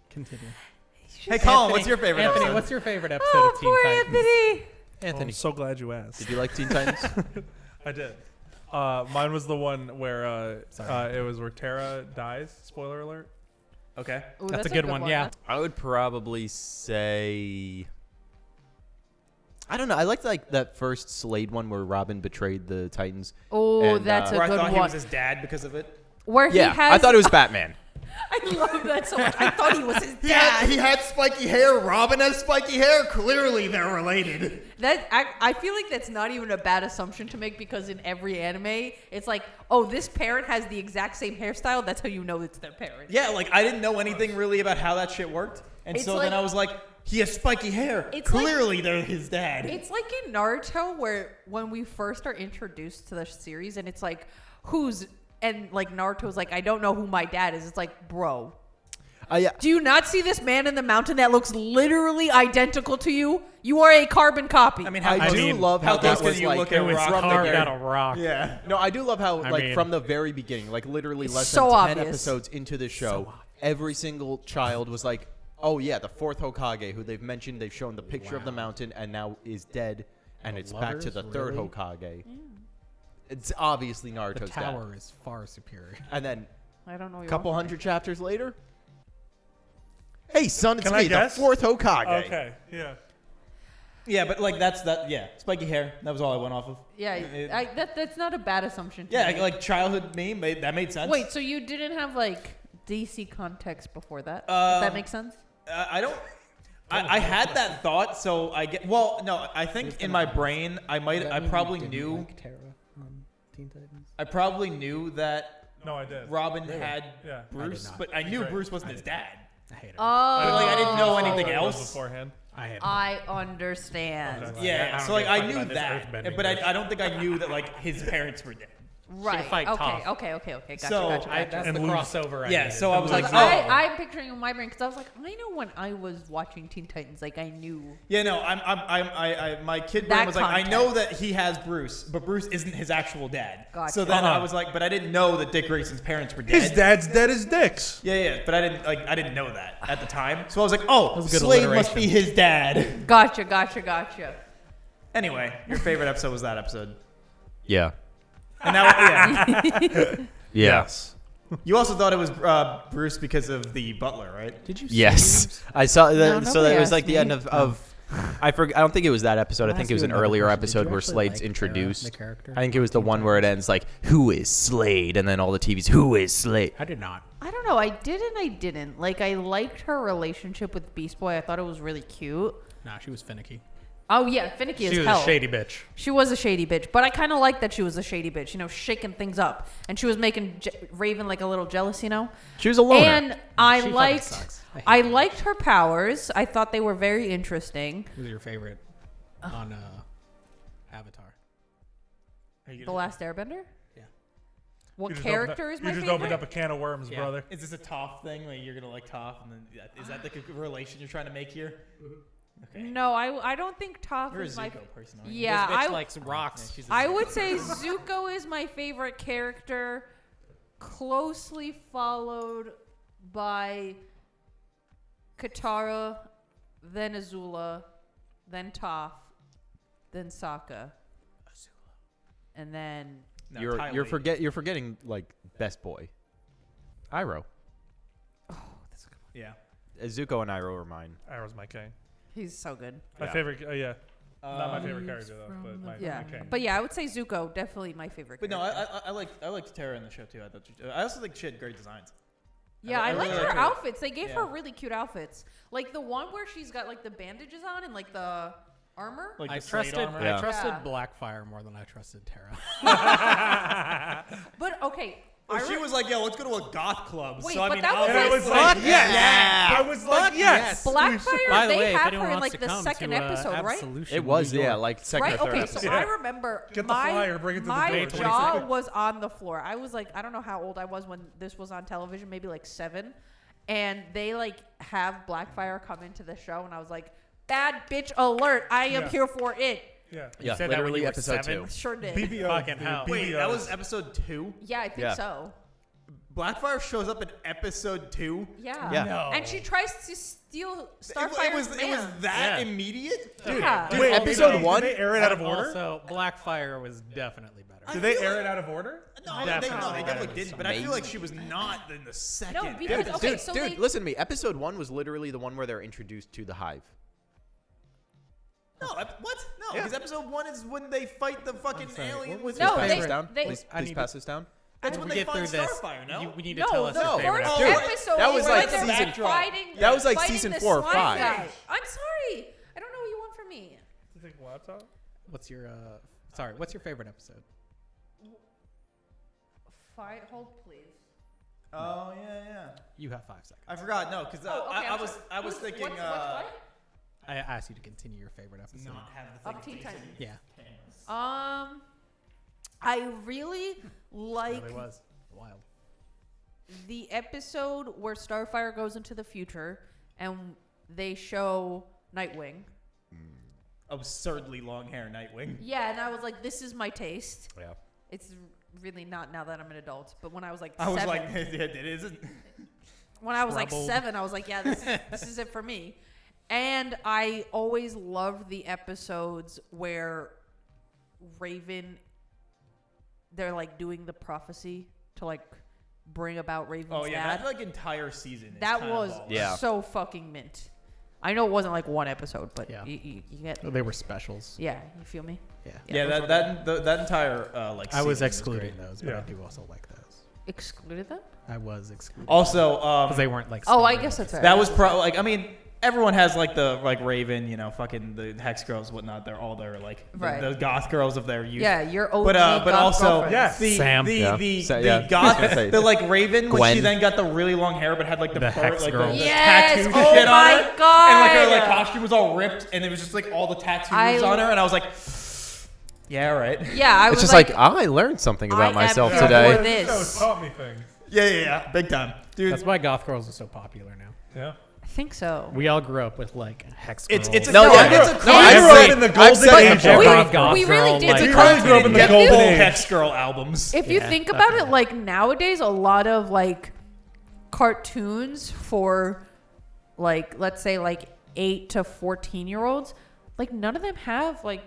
Continue. Hey, Colin, what's your favorite Anthony, episode? what's your favorite episode Oh, of Teen poor Titans? Anthony. I'm so glad you asked. Did you like Teen Titans? I did. Mine was the one where it was where Tara dies. Spoiler alert. Okay. Ooh, That's a good one, yeah. I would probably say. I don't know. I liked like that first Slade one where Robin betrayed the Titans. Oh, And, that's Where a I good thought he one. was his dad because of it. Where Yeah, he has. I thought it was Batman. I love that so much. I thought he was his He dad. had spiky hair. Robin has spiky hair. Clearly, they're related. I feel like that's not even a bad assumption to make because in every anime, it's like, oh, this parent has the exact same hairstyle. That's how you know it's their parent. Yeah, like I didn't know anything really about how that shit worked, and It's so like- then I was like, he has spiky hair. It's like- Clearly, they're his dad. It's like in Naruto where when we first are introduced to the series and it's like, and like Naruto's like, I don't know who my dad is. It's like, bro, Yeah. do you not see this man in the mountain that looks literally identical to you? You are a carbon copy. I mean, how I do love how close that can was you like look It at was Rock carved Digger? out of rock. Yeah. No, I do love how I like mean- from the very beginning, like literally less So than 10 obvious. episodes into the show, every single child was like, "Oh yeah, the fourth Hokage, who they've mentioned, they've shown the picture of the mountain, and now is dead, and The it's back to the lovers, third really? Hokage." It's obviously The Naruto's tower dad. is far superior. And then I don't know. a couple hundred chapters later, hey son, it's Can I me, the guess? fourth Hokage. Okay. Yeah. Yeah, but like that's that. Yeah, spiky hair. That was all I went off of. Yeah, It- that's not a bad assumption. To Yeah, make. like childhood me. That made sense. Wait, so you didn't have like DC context before that? If that makes sense. I don't. I had that thought, so I get. Well, no, I think in my brain, I probably knew. Like Terra on Teen Titans? I probably knew that No, I did. Robin had Yeah. Bruce, not. but I knew Right. Bruce wasn't his dad. I hate it. But, like, I didn't know I anything thought it was else. beforehand. I hate it. I understand. Okay. Yeah, I so don't like give a I fuck knew about this that, earthbending but bitch. I don't think I knew that like his parents were dead. Right. fight Okay. Toph. Okay. Gotcha. So, gotcha. That's And the lose. crossover. I Yeah, needed. so I was like, Because oh. I'm picturing in my brain because I was like, I know when I was watching Teen Titans, like I knew. Yeah, no, my kid brain That was like, I know context. that he has Bruce, but Bruce isn't his actual dad. Gotcha. So then I Uh-huh. was like, but I didn't know that Dick Grayson's parents were dead. His dad's dead as Dick's. Yeah, but I didn't know that at the time. So I was like, oh, was good Slade must alliteration. be his dad. Gotcha. Anyway, your favorite episode was that episode. Yeah. And now, yeah. Yes. You also thought it was Bruce because of the butler, right? Did you? Yes. I saw that. No, So that nobody was like asked the me. end of. I don't think it was that episode. I think it was an earlier episode where Slade's Slade's introduced. I think it was the one where it ends like, "Who is Slade?" and then all the TVs, "Who is Slade?" I did not. I don't know. I did and I didn't. Like I liked her relationship with Beast Boy. I thought it was really cute. Nah, she was finicky. Oh yeah, finicky as She was hell. a shady bitch. She was a shady bitch, but I kind of liked that she was a shady bitch. You know, shaking things up, and she was making Raven like a little jealous. You know, She was a loner. and I She fucking liked. sucks. I hate I her. liked her powers. I thought they were very interesting. Who's your favorite on Avatar? The Last Airbender. Yeah. What You just character opened is up, my You just favorite? opened up a can of worms, Yeah. brother. Is this a Toph thing? Like you're gonna like Toph, and then is that the relation you're trying to make here? Okay. No, I don't think Toph You're a is my. Zuko person, aren't you? Yeah, This bitch I likes rocks. She's a I Zuko. would say Zuko is my favorite character, closely followed by Katara, then Azula, then Toph, then Sokka, and then No, you're Ty Lee. you're forgetting like best boy, Iroh. Yeah. Zuko and Iroh are mine. Arrow's my king. he's so good. My Yeah. favorite, not my favorite Leaves character though, but from my, the- Yeah, my king. but yeah, I would say Zuko definitely my favorite. But no, character. I liked Tara in the show too. I thought I also think she had great designs. Yeah, I I really liked like her her. outfits. They gave her Yeah. really cute outfits. Like the one where she's got like the bandages on and like the armor. Like I the Slade trusted. armor. Yeah. I trusted Yeah. Blackfire more than I trusted Terra. But okay, Well, she was like, "Yo, let's go to a goth club." Wait, so I but mean, that was And I like- was like, Fuck yes. yeah. I was like, yes. Blackfire. By the They way, if have anyone her in wants like to the come second to, episode, right? Absolution It was New York. like second Right? or third Okay, episode. so I remember Get the flyer, bring it to the my door. jaw was on the floor. I was like, I don't know how old I was when this was on television, maybe like 7. And they like have Blackfire come into the show, and I was like, bad bitch alert! I am Yeah. here for it. Yeah. Yeah, said that when literally you were episode 7? 2. Sure did. BBO. Fucking dude, hell. Wait, BBO. that was episode 2. Yeah, I think Yeah. so. Blackfire shows up in episode 2. Yeah. Yeah. No. And she tries to steal It Starfire's was man. that Yeah. immediate. Yeah. Dude, Wait, did episode they- 1? Did they air it out of order? Also, Blackfire was definitely better. Did they air it out of order? No, Definitely. they definitely didn't. But I feel Amazing. like she was not in the second. No, because okay, Dude, so dude, they listen to me. Episode 1 was literally the one where they're introduced to the Hive. No, what? No, Yeah. because episode 1 is when they fight the fucking sorry, alien what with. No, Please pass they- this down. they- Please, I please need pass this down. That's As when we they get find through this, Starfire. No. we need to no, tell us the your favorite first episode. episode that was is like when they're season- fighting. that was like fighting season the 4 or slime 5. guy. I'm sorry. I don't know what you want from me. You think laptop? What's your what's your favorite episode? Fight, hold please. Oh yeah. You have 5 seconds. I forgot. No, because Oh, okay, I I'm was sorry. I was Who's- thinking. what's fight? I asked you to continue your favorite episode. Not have the Of thing Teen facing Titans. Yeah, I really like really was wild. the episode where Starfire goes into the future and they show Nightwing. absurdly long hair Nightwing. Yeah, and I was like, this is my taste. Yeah. It's really not now that I'm an adult, but when I was like I was 7, like, it isn't. when I was like Troubled. 7, I was like, yeah, this is it for me. And I always loved the episodes where Raven, they're like doing the prophecy to like bring about Raven's Oh yeah, dad. that like entire season. Is That kinda was baller. Yeah. so fucking mint. I know it wasn't like one episode, but Yeah. you get, They were specials. yeah, you feel me? Yeah. Yeah, that entire like. I was season excluding great. those, but Yeah. I do also like those. Excluded them? I was excluding Also, because they weren't like. Oh, I standard guess that's right. that was like I mean, everyone has like the Raven, fucking the Hex girls, whatnot. They're all their like Right. the goth girls of their youth. Yeah, your OG but goth also girlfriends. Yes. the Sam. the Yeah. the, Sa- the yeah. goth I was gonna say. the like Raven when she Gwen. then got the really long hair but had like the Hex like girls. the Yes! tattoo Oh shit on my her. God! And like her like costume was all ripped and it was just like all the tattoos on her and I was like, yeah, all right. Yeah, I It's was just like I learned something about I am myself here today. for this. Show taught me things. Yeah, big time, dude. That's why goth girls are so popular now. Yeah. I think so. We all grew up with like Hex girls. It's a No, yeah, yeah. it's a No, crazy- I I've grew up seen- in the I've golden seen age it. of we, goth goth we girl, really did. like- It's a We really crazy grew up in the get golden full age. Hex Girl albums. If you Yeah, think about it, definitely. like nowadays, a lot of like cartoons for like let's say like 8 to 14-year-olds, like none of them have like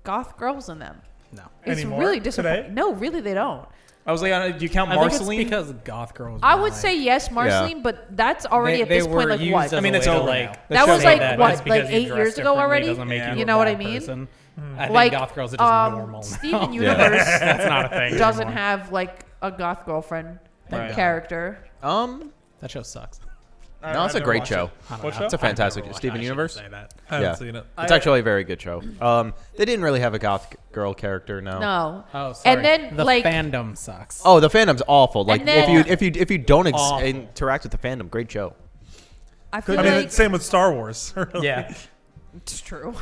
goth girls in them. no. It's Anymore? really disappointing. Today? No, really, they don't. I was like, do you count I think it's Marceline? because goth girls. I were, would like- say yes, Marceline, but that's already they, at this they point were like used what? as I mean, a it's way to, over like, now. That was say like, that what, just because like you 8 dress years ago differently already? doesn't make Yeah. you You a know what I bad mean? person. I think Like, goth girls are just normal now. Steven Universe That's not a thing. doesn't anymore. have like a goth girlfriend Right. character. That show sucks. No, it's a great show. I don't What know. show? It's a fantastic I've never Steven watched it. I Universe. shouldn't say that. I haven't Yeah. seen it. It's actually a very good show. They didn't really have a goth girl character, no. No. Oh, sorry. And then, the like- fandom sucks. Oh, the fandom's awful. Like And then- if you don't Awful. interact with the fandom, great show. I feel I mean, like it's same with Star Wars. Really. Yeah. it's true.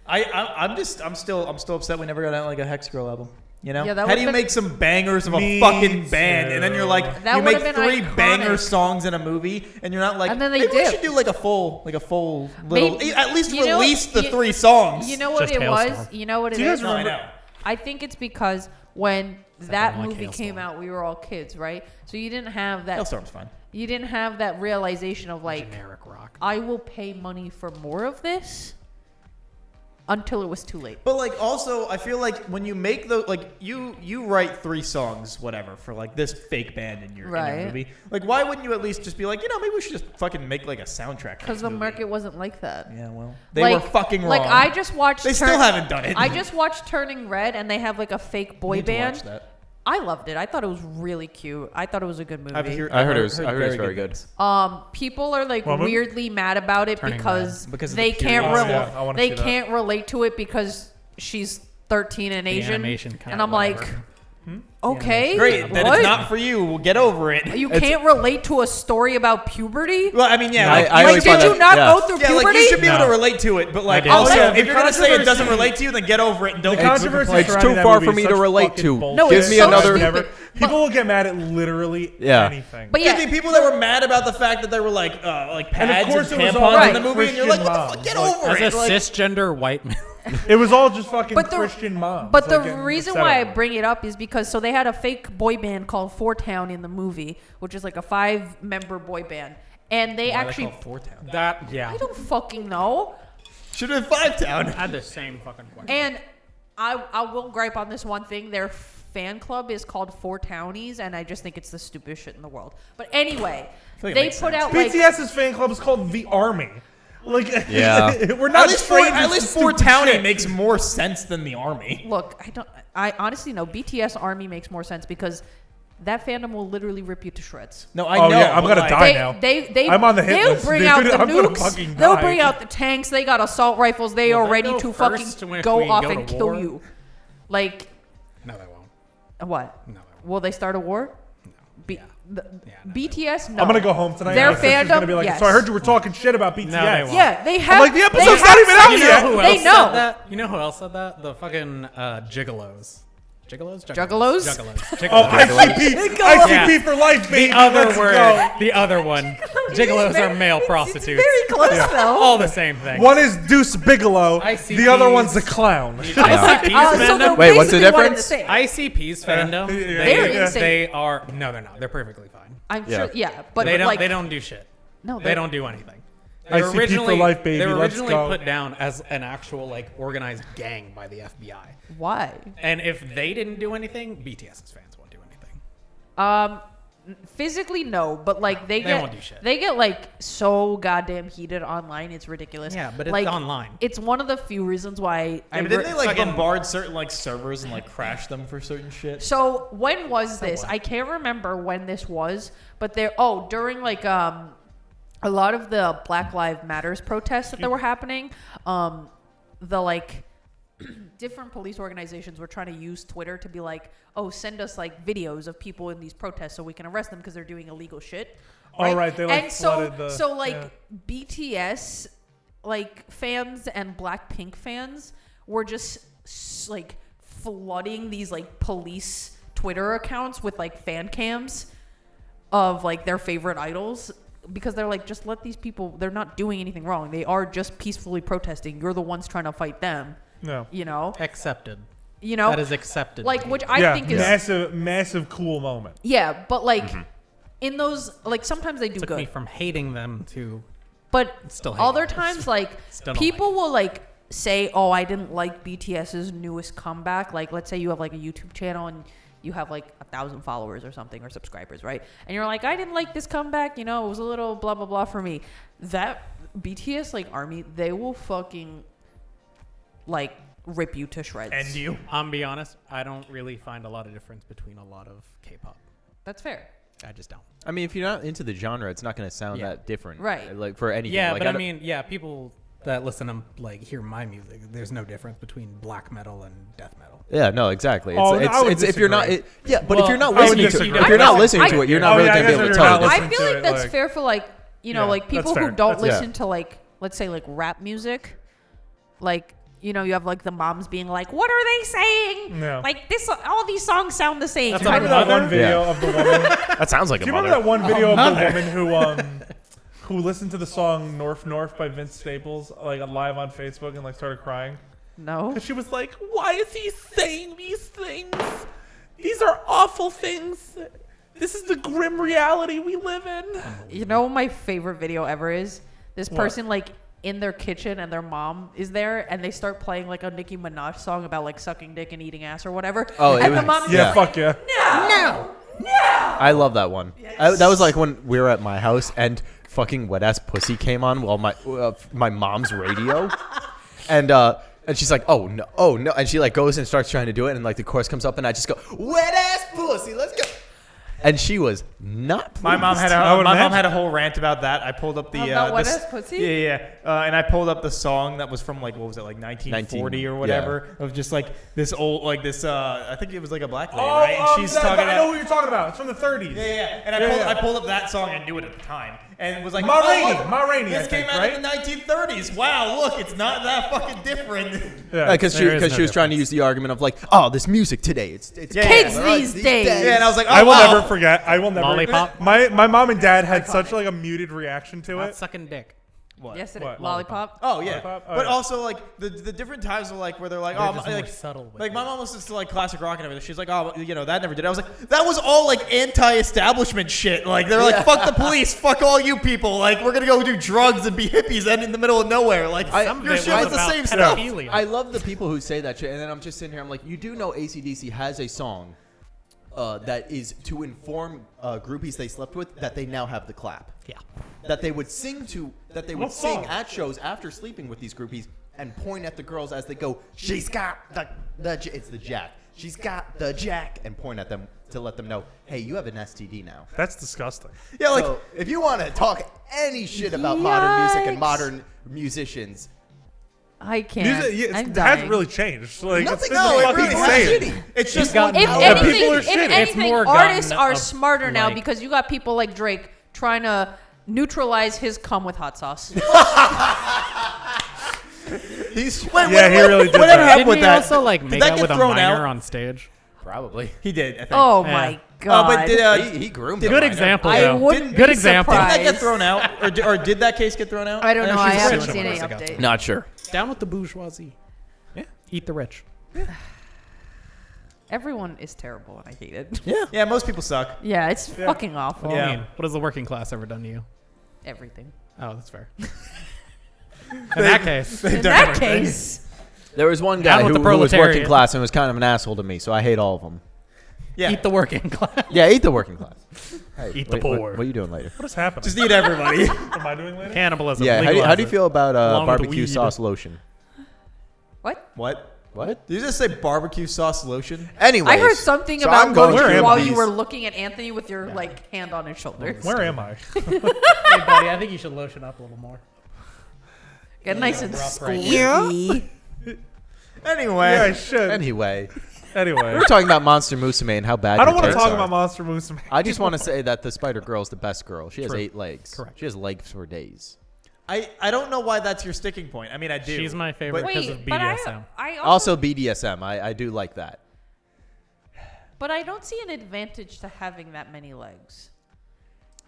I'm still upset we never got out like a Hex Girl album. You know, Yeah, that how do would've you been- make some bangers of a Me fucking band, and then you're like, That you make would've been 3 iconic. banger songs in a movie, and you're not like, And then they maybe we dip. should do like a full little, Maybe- at least you know- release the you- 3 songs. You know what Just it was? Hailstorm. You know what it Do you guys is? No, I remember- know. I think it's because when that like movie Hailstorm. came out, we were all kids, right? So you didn't have that. Hailstorm's fine. You didn't have that realization of like, Generic rock. I will pay money for more of this until it was too late. But like also, I feel like when you make the like you write 3 songs, whatever, for like this fake band in your Right. movie. Like, why wouldn't you at least just be like, maybe we should just fucking make like a soundtrack? Because the market wasn't like that. Yeah, well, they Like- were fucking wrong. Like I just watched. They still haven't done it. I just watched Turning Red, and they have like a fake boy Need to band. watch that. I loved it. I thought it was really cute. I thought it was a good movie. I heard it was very good. People are like What movie? weirdly mad about it Turning because, Because of they the can't period. Yeah, I wanna they see that. can't relate to it because she's 13 and The Asian. animation kinda And I'm whatever. like, okay, Great, then what? it's not for you. We'll get over it. You can't relate to a story about puberty. Well, I mean, yeah, I like, always Did find you that- not yeah. go through yeah, puberty? like you should be able to No. relate to it, but like I did. also, Also, if the you're gonna say it doesn't controversy- relate to you, then get over it and don't. The controversy It's surrounding too that far movie for is me to such relate fucking to. bullshit. No, Give it's me so another. stupid. People will get mad at literally Yeah. anything. But Yeah, yeah, the people that were mad about the fact that there were like pads And of course and it was tampons all in the like movie, and you're like, Christian what the fuck? Get moms. over As it. a Like, cisgender white man. It was all just fucking But the- Christian moms. But the like, getting reason upset why I about it. bring it up is because so they had a fake boy band called Four Town in the movie, which is like a 5-member boy band, and they actually That I don't fucking know. should have been 5 Town. I had the same fucking question. And I will gripe on this one thing: their fan club is called Four Townies, and I just think it's the stupidest shit in the world. But anyway, feel like it they makes put sense. out like BTS's fan club is called the Army. Like, Yeah. we're not At least strangers to Four stupid Townie shit. makes more sense than the army. look. I honestly know BTS Army makes more sense because that fandom will literally rip you to shreds. No, I Oh, know. yeah, I'm but, gonna like, die. now. They I'm on the hit they'll list. bring Dude, out the I'm gonna nukes. fucking They'll die. bring out the tanks. They got assault rifles. They Will are they ready go to first fucking if go we off go and to kill war? you. Like No, they won't. what? No, they won't. Will they start a war? B- the- no, BTS, no. I'm gonna go home tonight. Their and my sister's fandom, gonna be like, yes. so I heard you were talking shit about BTS. No, they won't. Yeah, they have. like, the they episode's have not even out said- yet. Who They else know. said that? You know who else said that? The fucking Gigolos. Juggalos? Juggalos? Juggalos. Oh, Juggalos. ICP for life, baby. The other Let's word. go. The other one. Gigolos are male It's prostitutes. very close though. All the same thing. One is Deuce Bigelow. ICPs. The other one's the clown. ICP's So they're fandom. Wait, what's the basically one and difference? same. ICP's fandom. They're insane. They are. No, they're not. They're perfectly fine. I'm Yeah. sure. Yeah, but They don't. like they don't do shit. No, They don't do anything. ICP for life, baby. They were Let's originally go. put down as an actual like organized gang by the FBI. Why? And if they didn't do anything, BTS's fans won't do anything. Physically, no, but like they won't do shit. They get like so goddamn heated online. It's ridiculous. Yeah, but it's like, online. It's one of the few reasons why I. Yeah, but didn't they like fucking- bombard certain like servers and like crash them for certain shit? So when was this? I can't remember when this was, but there. Oh, during like a lot of the Black Lives Matters protests that were happening, the like different police organizations were trying to use Twitter to be like, oh, send us like videos of people in these protests so we can arrest them because they're doing illegal shit. Oh, right. They like and flooded the. so like BTS like fans and Blackpink fans were just like flooding these like police Twitter accounts with like fan cams of like their favorite idols. Because they're like, just let these people, they're not doing anything wrong. They are just peacefully protesting. You're the ones trying to fight them. No. You know? Accepted. You know? That is accepted. Like, which I think is... massive cool moment. Yeah, but like, in those, like, sometimes they do took good. me from hating them to But still hate other them. times, like, Still don't people will, like, say, oh, I didn't like BTS's newest comeback. Like, let's say you have, like, a YouTube channel and you have like 1,000 followers or something, or subscribers, right? And you're like, I didn't like this comeback, you know, it was a little blah blah blah for me. That BTS like army, they will fucking like rip you to shreds. And you. I'm be honest, I don't really find a lot of difference between a lot of K-pop. That's fair. I just don't. I mean, if you're not into the genre, it's not going to sound Yeah. that different, Right. Like for anything. Yeah, like, but I don't- mean, yeah, people that listen to like hear my music, there's no difference between black metal and death metal. Yeah, no, exactly. Oh, It's, I would if you're not, disagree. but Well, if you're not I would listening to, disagree. if you're not I- listening I- to it, you're Oh, not really yeah, I going to be guess able to if tell you're the not I difference. feel to like it, that's like- fair for like, you know, Yeah, like people that's who fair. don't That's listen to like, let's say like rap music, like, you know, you have like the moms being like, what are they saying? Yeah. Like this, all these songs sound the same. Do you remember that one video of the woman? That sounds like Do a you mother. remember that one video of the woman who listened to the song "North North" by Vince Staples like live on Facebook and like started crying? No. Because she was like, "Why is he saying these things? These are awful things. This is the grim reality we live in." You know what my favorite video ever is? This person like in their kitchen and their mom is there and they start playing like a Nicki Minaj song about like sucking dick and eating ass or whatever. Oh, it and the was- mom's Yeah, just fuck yeah. no. I love that one. That was like when we were at my house and fucking wet ass pussy came on while my mom's radio, and she's like, oh no, and she like goes and starts trying to do it, and like the chorus comes up, and I just go, wet ass pussy, let's go. And she was not pleased. My mom had I would my mom imagine. had a whole rant about that. I pulled up the About wet the ass pussy? Yeah. And I pulled up the song that was from like what was it like 1940 or whatever of just like this old like this I think it was like a black lady, right? And she's talking I know about what you're talking about. It's from the 30s. yeah. And I pulled up that song and knew it at the time. And it was like, Ma Rainey, look, Ma Rainey, this I think, came out right? in the 1930s. Wow, look, it's not that fucking different. Yeah. Because There is she no was trying to use the argument of like, oh, this music today, it's Yeah, Kids yeah. these days. Yeah, and I was like, oh, I will wow. never forget. I will never. Lollipop? My mom and dad had such like a muted reaction to Not it. sucking dick. What? Yes, it What? is. Lollipop. Oh yeah, Lollipop? Oh, but yeah. also like the different times of like where they're like, They're oh, just my, more like subtle with like it. my mom listens to like classic rock and everything. She's like, oh, you know, that never did. I was like, that was all like anti-establishment shit. Like they're like, fuck the police, fuck all you people. Like we're gonna go do drugs and be hippies and in the middle of nowhere. Like Some of your it shit was was the about same stuff. pedophilia. I love the people who say that shit, and then I'm just sitting here. I'm like, you do know AC/DC has a song that is to inform groupies they slept with that they now have the clap. Yeah. That they would sing to, that they would What sing song? at shows after sleeping with these groupies and point at the girls as they go, she's got it's the jack. She's got the jack, and point at them to let them know, hey, you have an STD now. That's disgusting. Yeah, like So if you want to talk any shit about modern music and Yikes. modern musicians, I can't. Music, yeah, I'm it dying. hasn't really changed. Like, nothing. it's No, it fucking really insane. has. it's just got- one If Now Yeah, anything, people are if shitty. It's anything, more artists gotten are up, smarter now like- because you got people like Drake trying to neutralize his cum with hot sauce. he's Yeah, he really did whatever that. happened Didn't with he that? also like Did make that out get with a thrown minor out? on stage? probably. He did, I think. Oh Yeah. my god! but did He groomed Good them, I know. example. I though. wouldn't Good be example. Didn't that get surprised. thrown out, or did that case get thrown out? I don't know. I she's haven't suing seen him. any ago. update. Not sure. Down with the bourgeoisie. Yeah. Eat the rich. Everyone is terrible, and I hate it. Yeah, most people suck. Yeah, it's fucking awful. What do you Yeah. mean? What has the working class ever done to you? Everything. Oh, that's fair. In that case, In that case, There was one Down guy with who the was working proletariat. class and was kind of an asshole to me, so I hate all of them. Yeah, eat the working class. Yeah, eat the working class. Hey, Eat the what- poor. What are you doing later? What is happening? just eat everybody. What am I doing later? Cannibalism. Yeah, how do you legalize feel about Along with the barbecue weed. sauce lotion? what? What? What? Did you just say barbecue sauce lotion? Anyways, I heard something so about I'm going lotion through while these. you were looking at Anthony with your like hand on his shoulder. Where am I? Hey, buddy, I think you should lotion up a little more. Get nice and rough right squeaky. Anyway. Yeah, I should. Anyway, Anyway. we're talking about Monster Musume and how bad I don't your want to tits talk are. about Monster Musume. I just want to say that the Spider Girl is the best girl. She has True. 8 legs. Correct. She has legs for days. I don't know why that's your sticking point. I mean, I do. She's my favorite But- because of Wait, but BDSM. I Also BDSM. I do like that. but I don't see an advantage to having that many legs.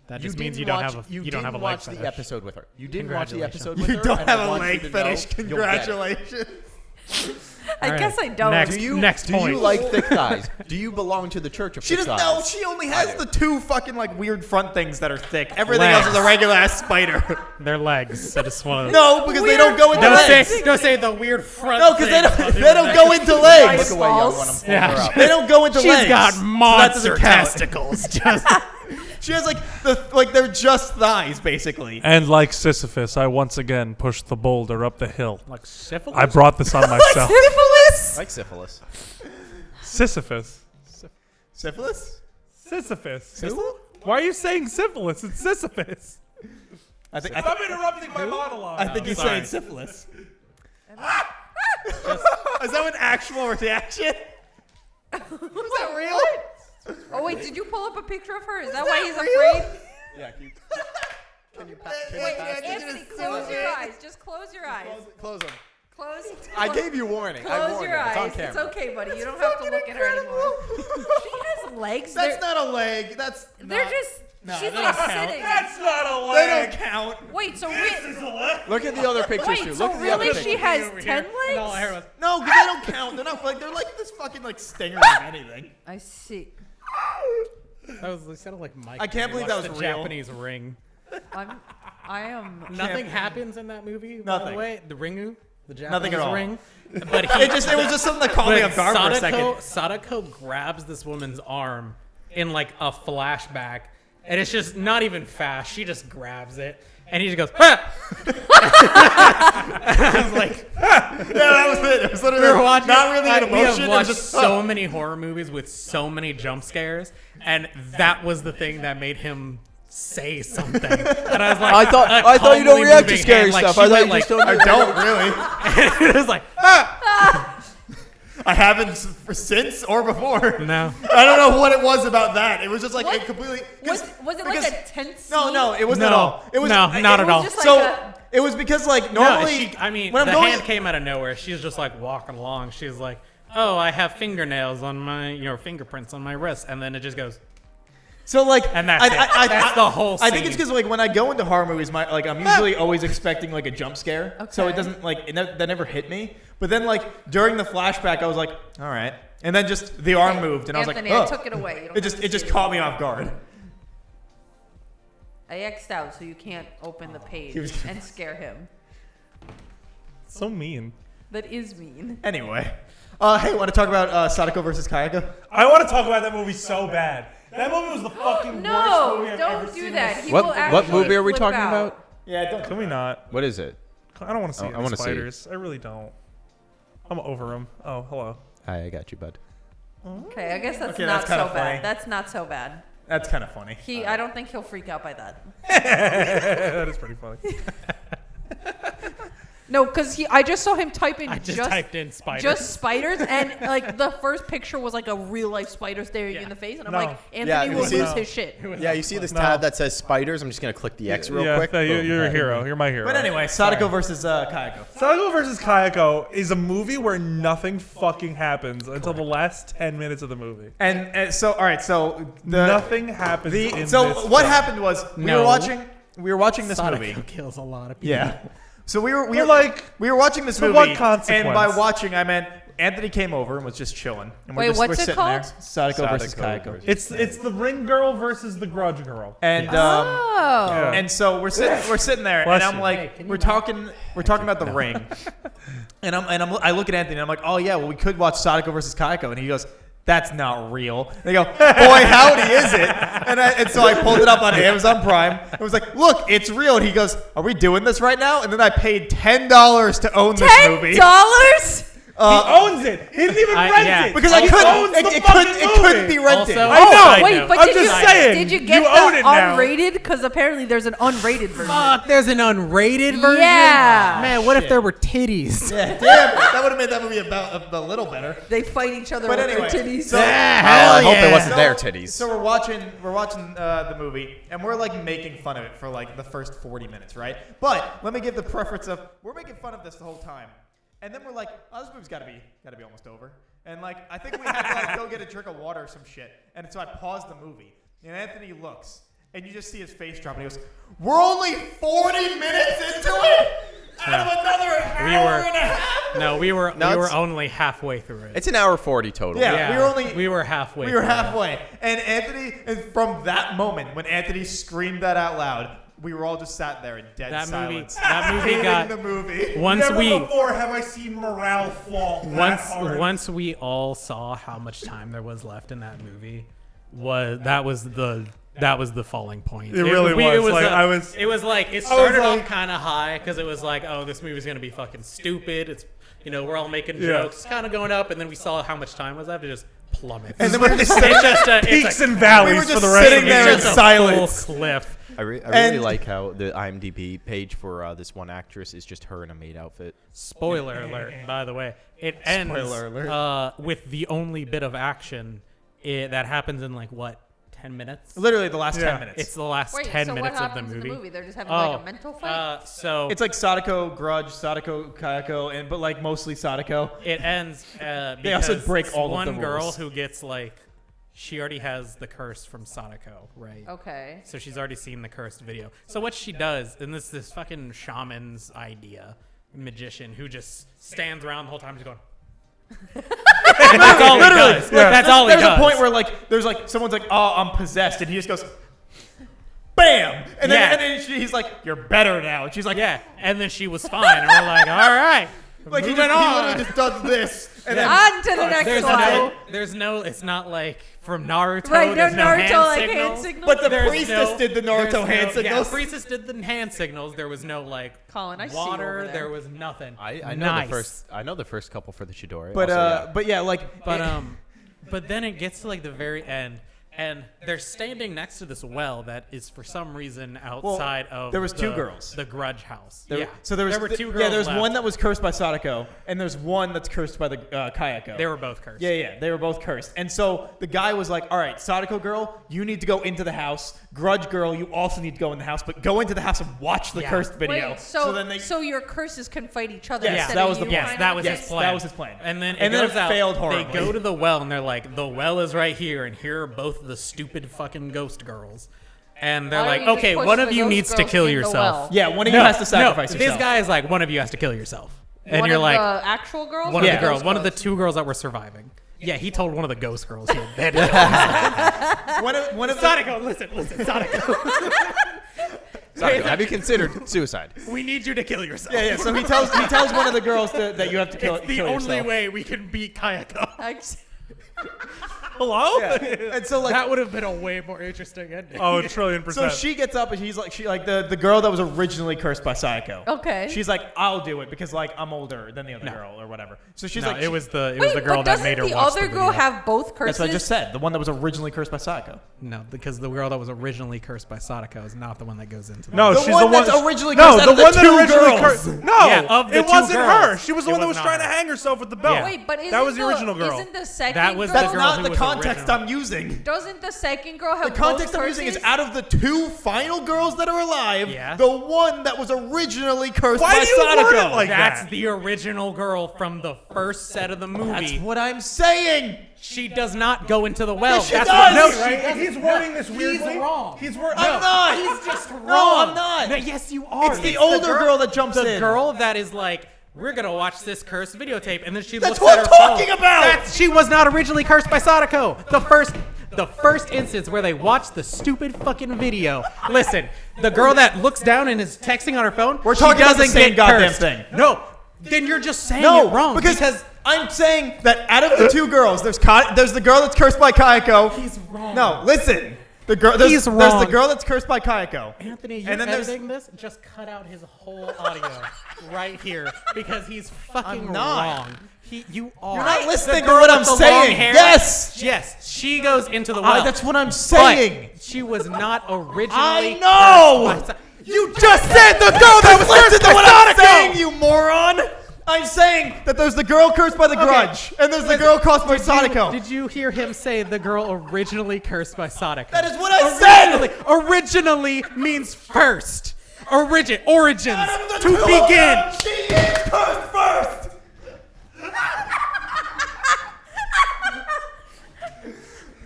That just means you don't have a you don't have a leg watch fetish. the episode with her. You didn't watch the Congratulations. episode with You her. don't and I have a want leg you to know fetish. you'll get it. Congratulations. I All guess right. I don't. Next. Do you Next do point. you like thick thighs? Do you belong to the Church of She Thick doesn't Thighs? know. She only has I the do. 2 fucking like weird front things that are thick. Everything else Legs. is a regular ass spider. Their legs. I just want to. No, because they don't go into Don't legs. say the weird front. No, because thing. they don't go into legs. Look away, young one. I'm pulling her Yeah. up. They don't go into She's legs. got So that monster doesn't count. testicles. Just She has they're just thighs basically. And like Sisyphus, I once again pushed the boulder up the hill. like syphilis. I brought this on myself. Syphilis. Like syphilis. Sisyphus. Syphilis? Sisyphus. Who? Why are you saying syphilis? It's Sisyphus. I think Stop interrupting my monologue. I think he's Sorry. saying syphilis. Is that an actual reaction? Was that real? Oh wait, did you pull up a picture of her? Is that why he's afraid? Yeah. Can you Wait, Anthony, close your eyes. Just close your eyes. close them? Close. I gave you warning. I Close warned your you. It's on eyes. It's camera. okay, buddy. You don't have to look at her anymore. She has legs. That's not a leg. That's They're just. No, she's they like don't count. sitting. That's not a they leg. don't count. Wait, so Look at the other pictures too. wait, so Look at the other really she pictures. has 10 legs? No, here it was. No, because they don't count. They're not like they're like this fucking like stingers of anything. I see. That was it sounded like Mike. I can't when he believe that watched was the real. Japanese Ring. I am. Nothing happens in that movie. By Nothing. the way, the Ringu, the Japanese Nothing at all. Ring. But he, It was just something that caught me but off guard for a second. Sadako grabs this woman's arm in like a flashback, and it's just not even fast. She just grabs it, and he just goes, "Ha!" I was like, Yeah, that was it. It was literally we're watching. not really an We emotion. have It was watched just so many horror movies with so many jump scares, and that was the thing that made him say something. And I was like, I thought you don't calmly react to moving scary hand, like, stuff. she I thought went you like, just don't. I don't really. and it was like, I haven't since or before. no. I don't know what it was about that. It was just like What? it completely. Was it like because- a tense No, scene? no, it wasn't at No. all. It was No, not it at was all. just So like a- it was because like No, normally, I mean, when the I'm going, hand came out of nowhere. She's just like walking along. She's like, "Oh, I have fingernails on my, fingerprints on my wrist," and then it just goes. so like, And that's it. That's the whole I think it's scene. because like when I go into horror movies, I'm usually always expecting like a jump scare, so it Okay. doesn't like that never hit me. But then like during the flashback, I was like, all right, and then just the arm moved, and Anthony, I I was like, took it away. You don't it just have it to just see caught me off guard. I X'd out so you can't open the page He was- and scare him. So mean. That is mean. Anyway, hey, want to talk about Sadako versus Kayako? I want to talk about that movie so bad. That movie was the fucking worst No, movie I've ever don't do seen. that. He will What actually movie are we flip talking out. about? Yeah, don't. Can we not? What is it? I don't want to see I any wanna see. spiders. I really don't. I'm over them. Oh, hello. Hi, I got you, bud. Okay, I guess that's Okay, not that's kinda so funny. bad. That's not so bad. That's kind of funny. I don't think he'll freak out by that. That is pretty funny. No, because I just saw him type in I just typed in spider. just spiders, and like the first picture was like a real life spider staring you in the face, and I'm No. like, Anthony you will see- lose his shit. Yeah, you see this No. tab that says spiders? I'm just gonna click the X real yeah, quick. Boom. you're a Okay. hero. You're my hero. But anyway, Sadako versus Kayako. Sadako versus Kayako is a movie where nothing fucking happens until the last 10 minutes of the movie. And so, all right, so the Nothing happens. in so this what film. happened was we No. were watching this Sadako movie. kills a lot of people. Yeah. So we were watching this to movie. what consequence? And by watching, I meant Anthony came over and was just chilling. And Wait, we're what's we're it sitting called? there. Sadako versus Sadako Kayako. versus- It's the Ring Girl versus the Grudge Girl. And Oh. Yeah. and so we're sitting there, Bless and I'm you. like, Hey, can you we're talking about the ring, and I look at Anthony, and I'm like, oh yeah, well we could watch Sadako versus Kayako, and he goes, that's not real. And they go, boy, howdy is it? And so I pulled it up on Amazon Prime. It was like, look, it's real. And he goes, are we doing this right now? And then I paid $10 to own this movie. $10? owns it. He didn't even rent yeah. it. Because He owns the it fucking couldn't be movie. rented. Also- I know. Wait, but I'm did just you saying. did you get you own the it now. unrated? Because apparently there's an unrated version. Fuck, there's an unrated version? Yeah. Man, what if there were titties? Yeah, damn it. That would have made that movie about a little better. They fight each other But with anyway, their titties. so- Hell I hope yeah. it wasn't their titties. So we're watching the movie, and we're like making fun of it for like the first 40 minutes, right? But let me give the preference of we're making fun of this the whole time, and then we're like, oh, this movie's gotta be almost over, and like I think we had to like go get a drink of water or some shit, and so I paused the movie, and Anthony looks, and you just see his face drop, and he goes, "We're only 40 minutes into it." Out of another hour and a half. No, we were it's- only halfway through it. It's an hour 40 total. Yeah. we were halfway. We were through it. halfway. And Anthony, and from that moment, when Anthony screamed that out loud, we were all just sat there in dead silence. That movie hating got the movie. once Never we before have I seen morale fall that hard. once we all saw how much time there was left in that movie, that was the falling point. It really was. It was like it I was started like- off kind of high because it was like, oh, this movie's gonna be fucking stupid. It's we're all making Yeah. jokes, it's kind of going up, and then we saw how much time was left. It just plummets. And then we were just it's just a Peaks and we valleys were for just the rest sitting of there the in just a silence. full cliff. I really And- like how the IMDb page for this one actress is just her in a maid outfit. Spoiler alert, by the way. It ends Spoiler alert. with the only bit of action that happens in like what, 10 minutes? Literally the last Yeah. 10 minutes. It's the last Wait, 10 so minutes what of the happens movie. in the movie? They're just having like a mental fight? So It's like Sadako, Grudge, Sadako, Kayako, but like mostly Sadako. it ends They also because break all of one the girl rules. who gets like, she already has the curse from Sadako, right? Okay. So she's already seen the cursed video. So what she does, and this fucking shaman's idea, magician who just stands around the whole time just going. That's all he does. Yeah. That's all he There's does. a point where like there's like someone's like, "Oh, I'm possessed," and he just goes, "Bam!" And then, Yeah. and then he's like, "You're better now." And she's like, Yeah, and then she was fine, and we're like, all right, Like he moving literally on. just does this, and then On to the next one. There's no. It's not like from Naruto. Right, no there's no Naruto hand like signals. hand signals. but the There's priestess no- did the there's Naruto hand no- signals. Yeah, priestess did the hand signals. There was no like Colin, I see you water. over there. There was nothing. I know Nice. I know the first couple for the Chidori. But also, yeah. but yeah, like But then it gets to like the very end, and they're standing next to this well that is for some reason outside of. there was two the- girls. The Grudge House. There, yeah. so there were two girls. Yeah, there's left. one that was cursed by Sadako, and there's one that's cursed by the Kayako. They were both cursed. Yeah, they were both cursed. And so the guy was like, "All right, Sadako girl, you need to go into the house. Grudge girl, you also need to go in the house, but go into the house and watch the Yeah. cursed video." Wait, so then they your curses can fight each other. Yes, instead that of was the you plan. Yes, kind that of- was Yes, his plan. that was his plan. And then And then goes it out, failed They horribly. go to the well and they're like, the well is right here, and here are both the stupid fucking ghost girls. And they're Why like, don't you just okay, push one the of you ghost needs to girls kill in the yourself. well? Yeah, one of you has to sacrifice no, yourself. This guy is like, one of you has to kill yourself. And One you're of like, the actual girls. one or of Yeah. the girls, ghost one of the girls? two girls that were surviving. Yeah, he told one of the ghost girls he had bed. one of the, Sadako, listen, Sadako. Sorry, have you considered suicide? We need you to kill yourself. yeah. So he tells one of the girls that you have to kill. It's the kill only yourself. way we can beat Kayako. Hello? And so like That would have been a way more interesting ending. Oh, a trillion So %. she gets up and she's like, the girl that was originally cursed by Sadako. Okay. She's like, I'll do it because like I'm older than the other girl or whatever. So she's No, like, it was the Wait, girl but that doesn't made her the watch other the girl video. have both curses? that's what I just said. The one that was originally cursed by Sadako. No, because the girl that was originally cursed by Sadako is not the one that goes into the No, The she's one the one that's originally No, cursed out the of the one that two originally girls. cursed. No, Yeah, of the it two wasn't her. girls. She was the It one that was was not trying to her. hang herself with the belt. Yeah. Wait, but isn't that was the original girl. Isn't the second That was the girl? That's girl not who the was context original. I'm using. Doesn't the second girl have The context both I'm using is curses? out of the two final girls that are alive, Yeah. the one that was originally cursed Why by do you word Sadako. it like That's that? the original girl from the first set of the movie. That's what I'm saying. She does not go into the well. Yes, she That's does. What, No, Right? he's wording this weirdly. wrong. He's wording. I'm not. He's just wrong. No, I'm not. No, yes, you are. It's the older girl that jumps the in. girl that is like, we're gonna watch this cursed videotape, and then she That's looks what at I'm her talking phone. about. She was not originally cursed by Sadako. The first instance where they watched the stupid fucking video. Listen, the girl that looks down and is texting on her phone. We're she talking about the doesn't same get goddamn cursed. thing. No, then you're just saying No, it wrong because I'm saying that out of the two girls, there's the girl that's cursed by Kayako. He's wrong. No, listen. There's the wrong. girl that's cursed by Kayako. Anthony, you're And then there's- editing this? Just cut out his whole audio right here because he's fucking I'm not. wrong. You are. You're not listening The to girl what I'm with the long saying. hair? Yes. Yes, she goes into the well. That's what I'm saying. But she was not originally. I know. cursed by You just said the girl that was cursed by what I'm saying, you moron. I'm saying that there's the girl cursed by the grudge, and there's the girl cursed by Sadako. Did you hear him say the girl originally cursed by Sadako? That is what I said. Originally means first. Origins. Out of the To two of begin. them, she is cursed first.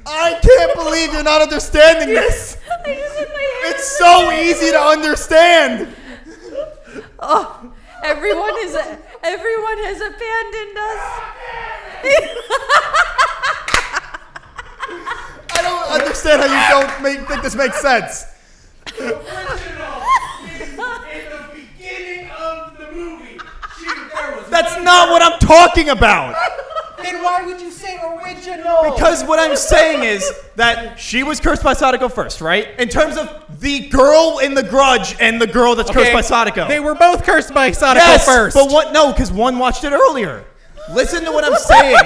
I can't believe you're not understanding this. It's so easy to understand. Oh, everyone has abandoned us. I don't understand how you don't think this makes sense. That's not what I'm talking about. Then why would you say original? Because what I'm saying is that she was cursed by Sadako first, right? In terms of the girl in the grudge and the girl that's cursed by Sadako. They were both cursed by Sadako Yes, first. but what? No, because one watched it earlier. Listen to what I'm saying.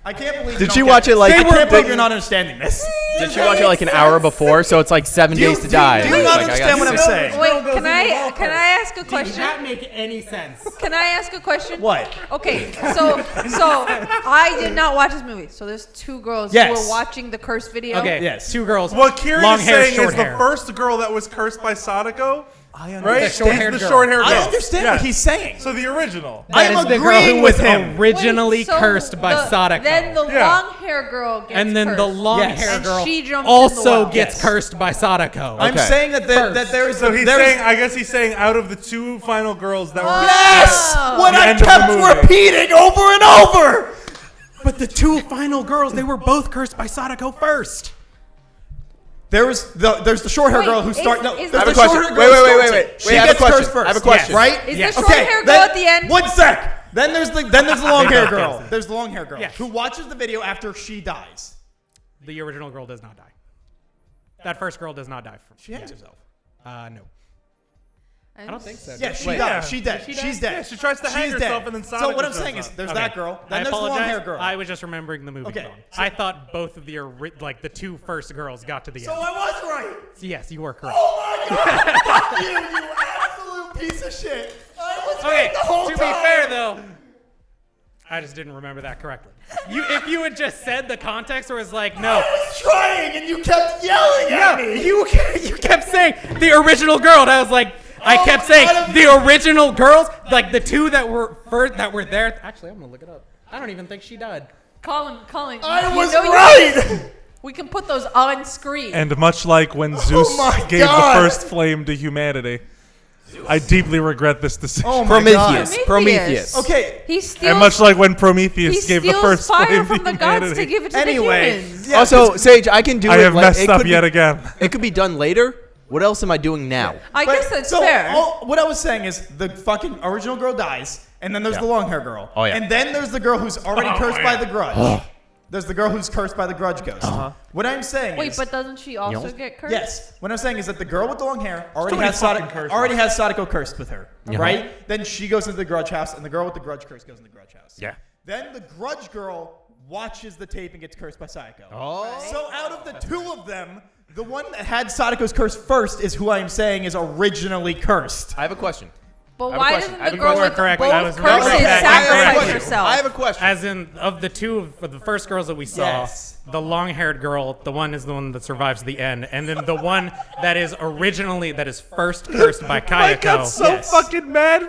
I can't believe. Did she watch it like? I can't believe you're not understanding this. Did she watch it like an hour before? So it's like 7 days to die. Do you not understand what I'm saying? Wait, can I ask a question? Did not make any sense. Can I ask a question? What? Okay, so I did not watch this movie. So there's two girls who Yes. were watching the cursed video. Okay, Yes. two girls. What Kieran long is hair, saying short is hair. the first girl that was cursed by Sadako, right? The short-haired is the girl. short-haired girl. I understand what Yes. he's saying. So the original. That I'm is the girl agreeing who was with him. originally Wait, so cursed by Sadako. Then the Yeah. long hair girl gets and then cursed. the long Yes. hair And girl she jumps in the also well. gets Yes. cursed by Sadako. I'm Okay. saying that there is. So he's there is- saying, I guess he's saying out of the two final girls that were. Yes! Oh. What The I end of the kept movie. repeating over and over! But the two final girls, they were both cursed by Sadako first. There's the short hair Wait, girl who is- starts. No, is there's the I have a the short question. hair Wait, girl wait, who wait, starts wait, it. wait. She I have a gets question. cursed first. I have a question. Right? Is Yes. the short hair girl at the end? One sec. Then there's the long hair girl. There's the long hair girl Yes. who watches the video after she dies. The original girl does not die. That first girl does not die. She hangs herself. No. I don't think so. Yeah, she Wait. dies. Yeah. She's dead. She's dead. Yeah, she tries to hang She's herself dead. and then So Sadako what I'm shows saying is up. there's Okay. that girl. I Then there's the long apologize. hair girl. I was just remembering the movie Okay. wrong. I thought both of the the two first girls got to the So end. I was right. Yes, you were correct. Oh my god! Fuck you, you absolute piece of shit. I was Okay, right the whole to time. be fair though, I just didn't remember that correctly. If you had just said the context where it's like, no, I was trying and you kept yelling at me. you kept saying the original girl, and I was like, I Oh kept my saying God, the original girls, like the two that were first that were there. Actually, I'm gonna look it up. I don't even think she died. Colin. I you was know you- right. We can put those on screen. And much like when Zeus my gave God. the first flame to humanity, I deeply regret this decision. Oh my Prometheus. god. Prometheus. Okay. He steals. And much like when he Prometheus gave the steals first fire flame from to the gods humanity. to give it to Anyway, the humans. yeah, Also, Sage, I can do I it. have like, messed it up could yet be, again. It could be done later. What else am I doing now? I guess that's so fair. what I was saying is the fucking original girl dies, and then there's the long hair girl. Oh, yeah. And then there's the girl who's already cursed by the grudge. There's the girl who's cursed by the grudge ghost. What I'm saying Wait, is, but doesn't she also get cursed? yes, what I'm saying is that the girl with the long hair already Too many has fucking Sadako, curses. cursed with her, right? Then she goes into the grudge house, and the girl with the grudge curse goes in the grudge house. Yeah. Then the grudge girl watches the tape and gets cursed by Sadako. Oh. So out of the two of them, the one that had Sadako's curse first is who I am saying is originally cursed. I have a question. But I have a why question. doesn't I have the a girl question. with Correct. both I was curses remembering that. sacrifice Correct. herself? I have a question. As in, of the two of the first girls that we saw, Yes. the long-haired girl, the one is the one that survives the end, and then the one that is first cursed by Kayako. I got so Yes. fucking mad.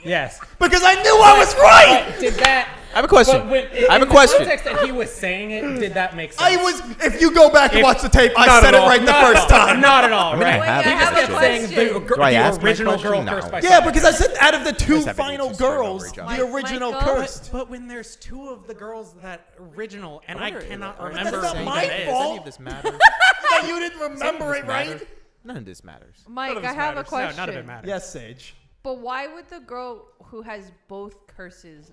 Yes. Because I knew I was right! Did that? I have a question. But when, I have a in question. the context that he was saying it, did that make sense? I was. If you go back and If- watch the tape, I Not said at it all. right the Not at first all. time. Not at all. I mean, Right. I have Wait, I have a Just saying question. Do I ask the my original girl question? No. cursed by Yeah, Sadako. because I said out of the two Yes, I've been final just straight over girls, each the other. original Michael? cursed. But when there's two of the girls that original, and I cannot Are remember That's not who my that is. fault. Any of this matter? That you didn't remember it right? None of this matters. Mike, None of I this have a matters. question. No, none of it matters. Yes, Sage. But why would the girl who has both curses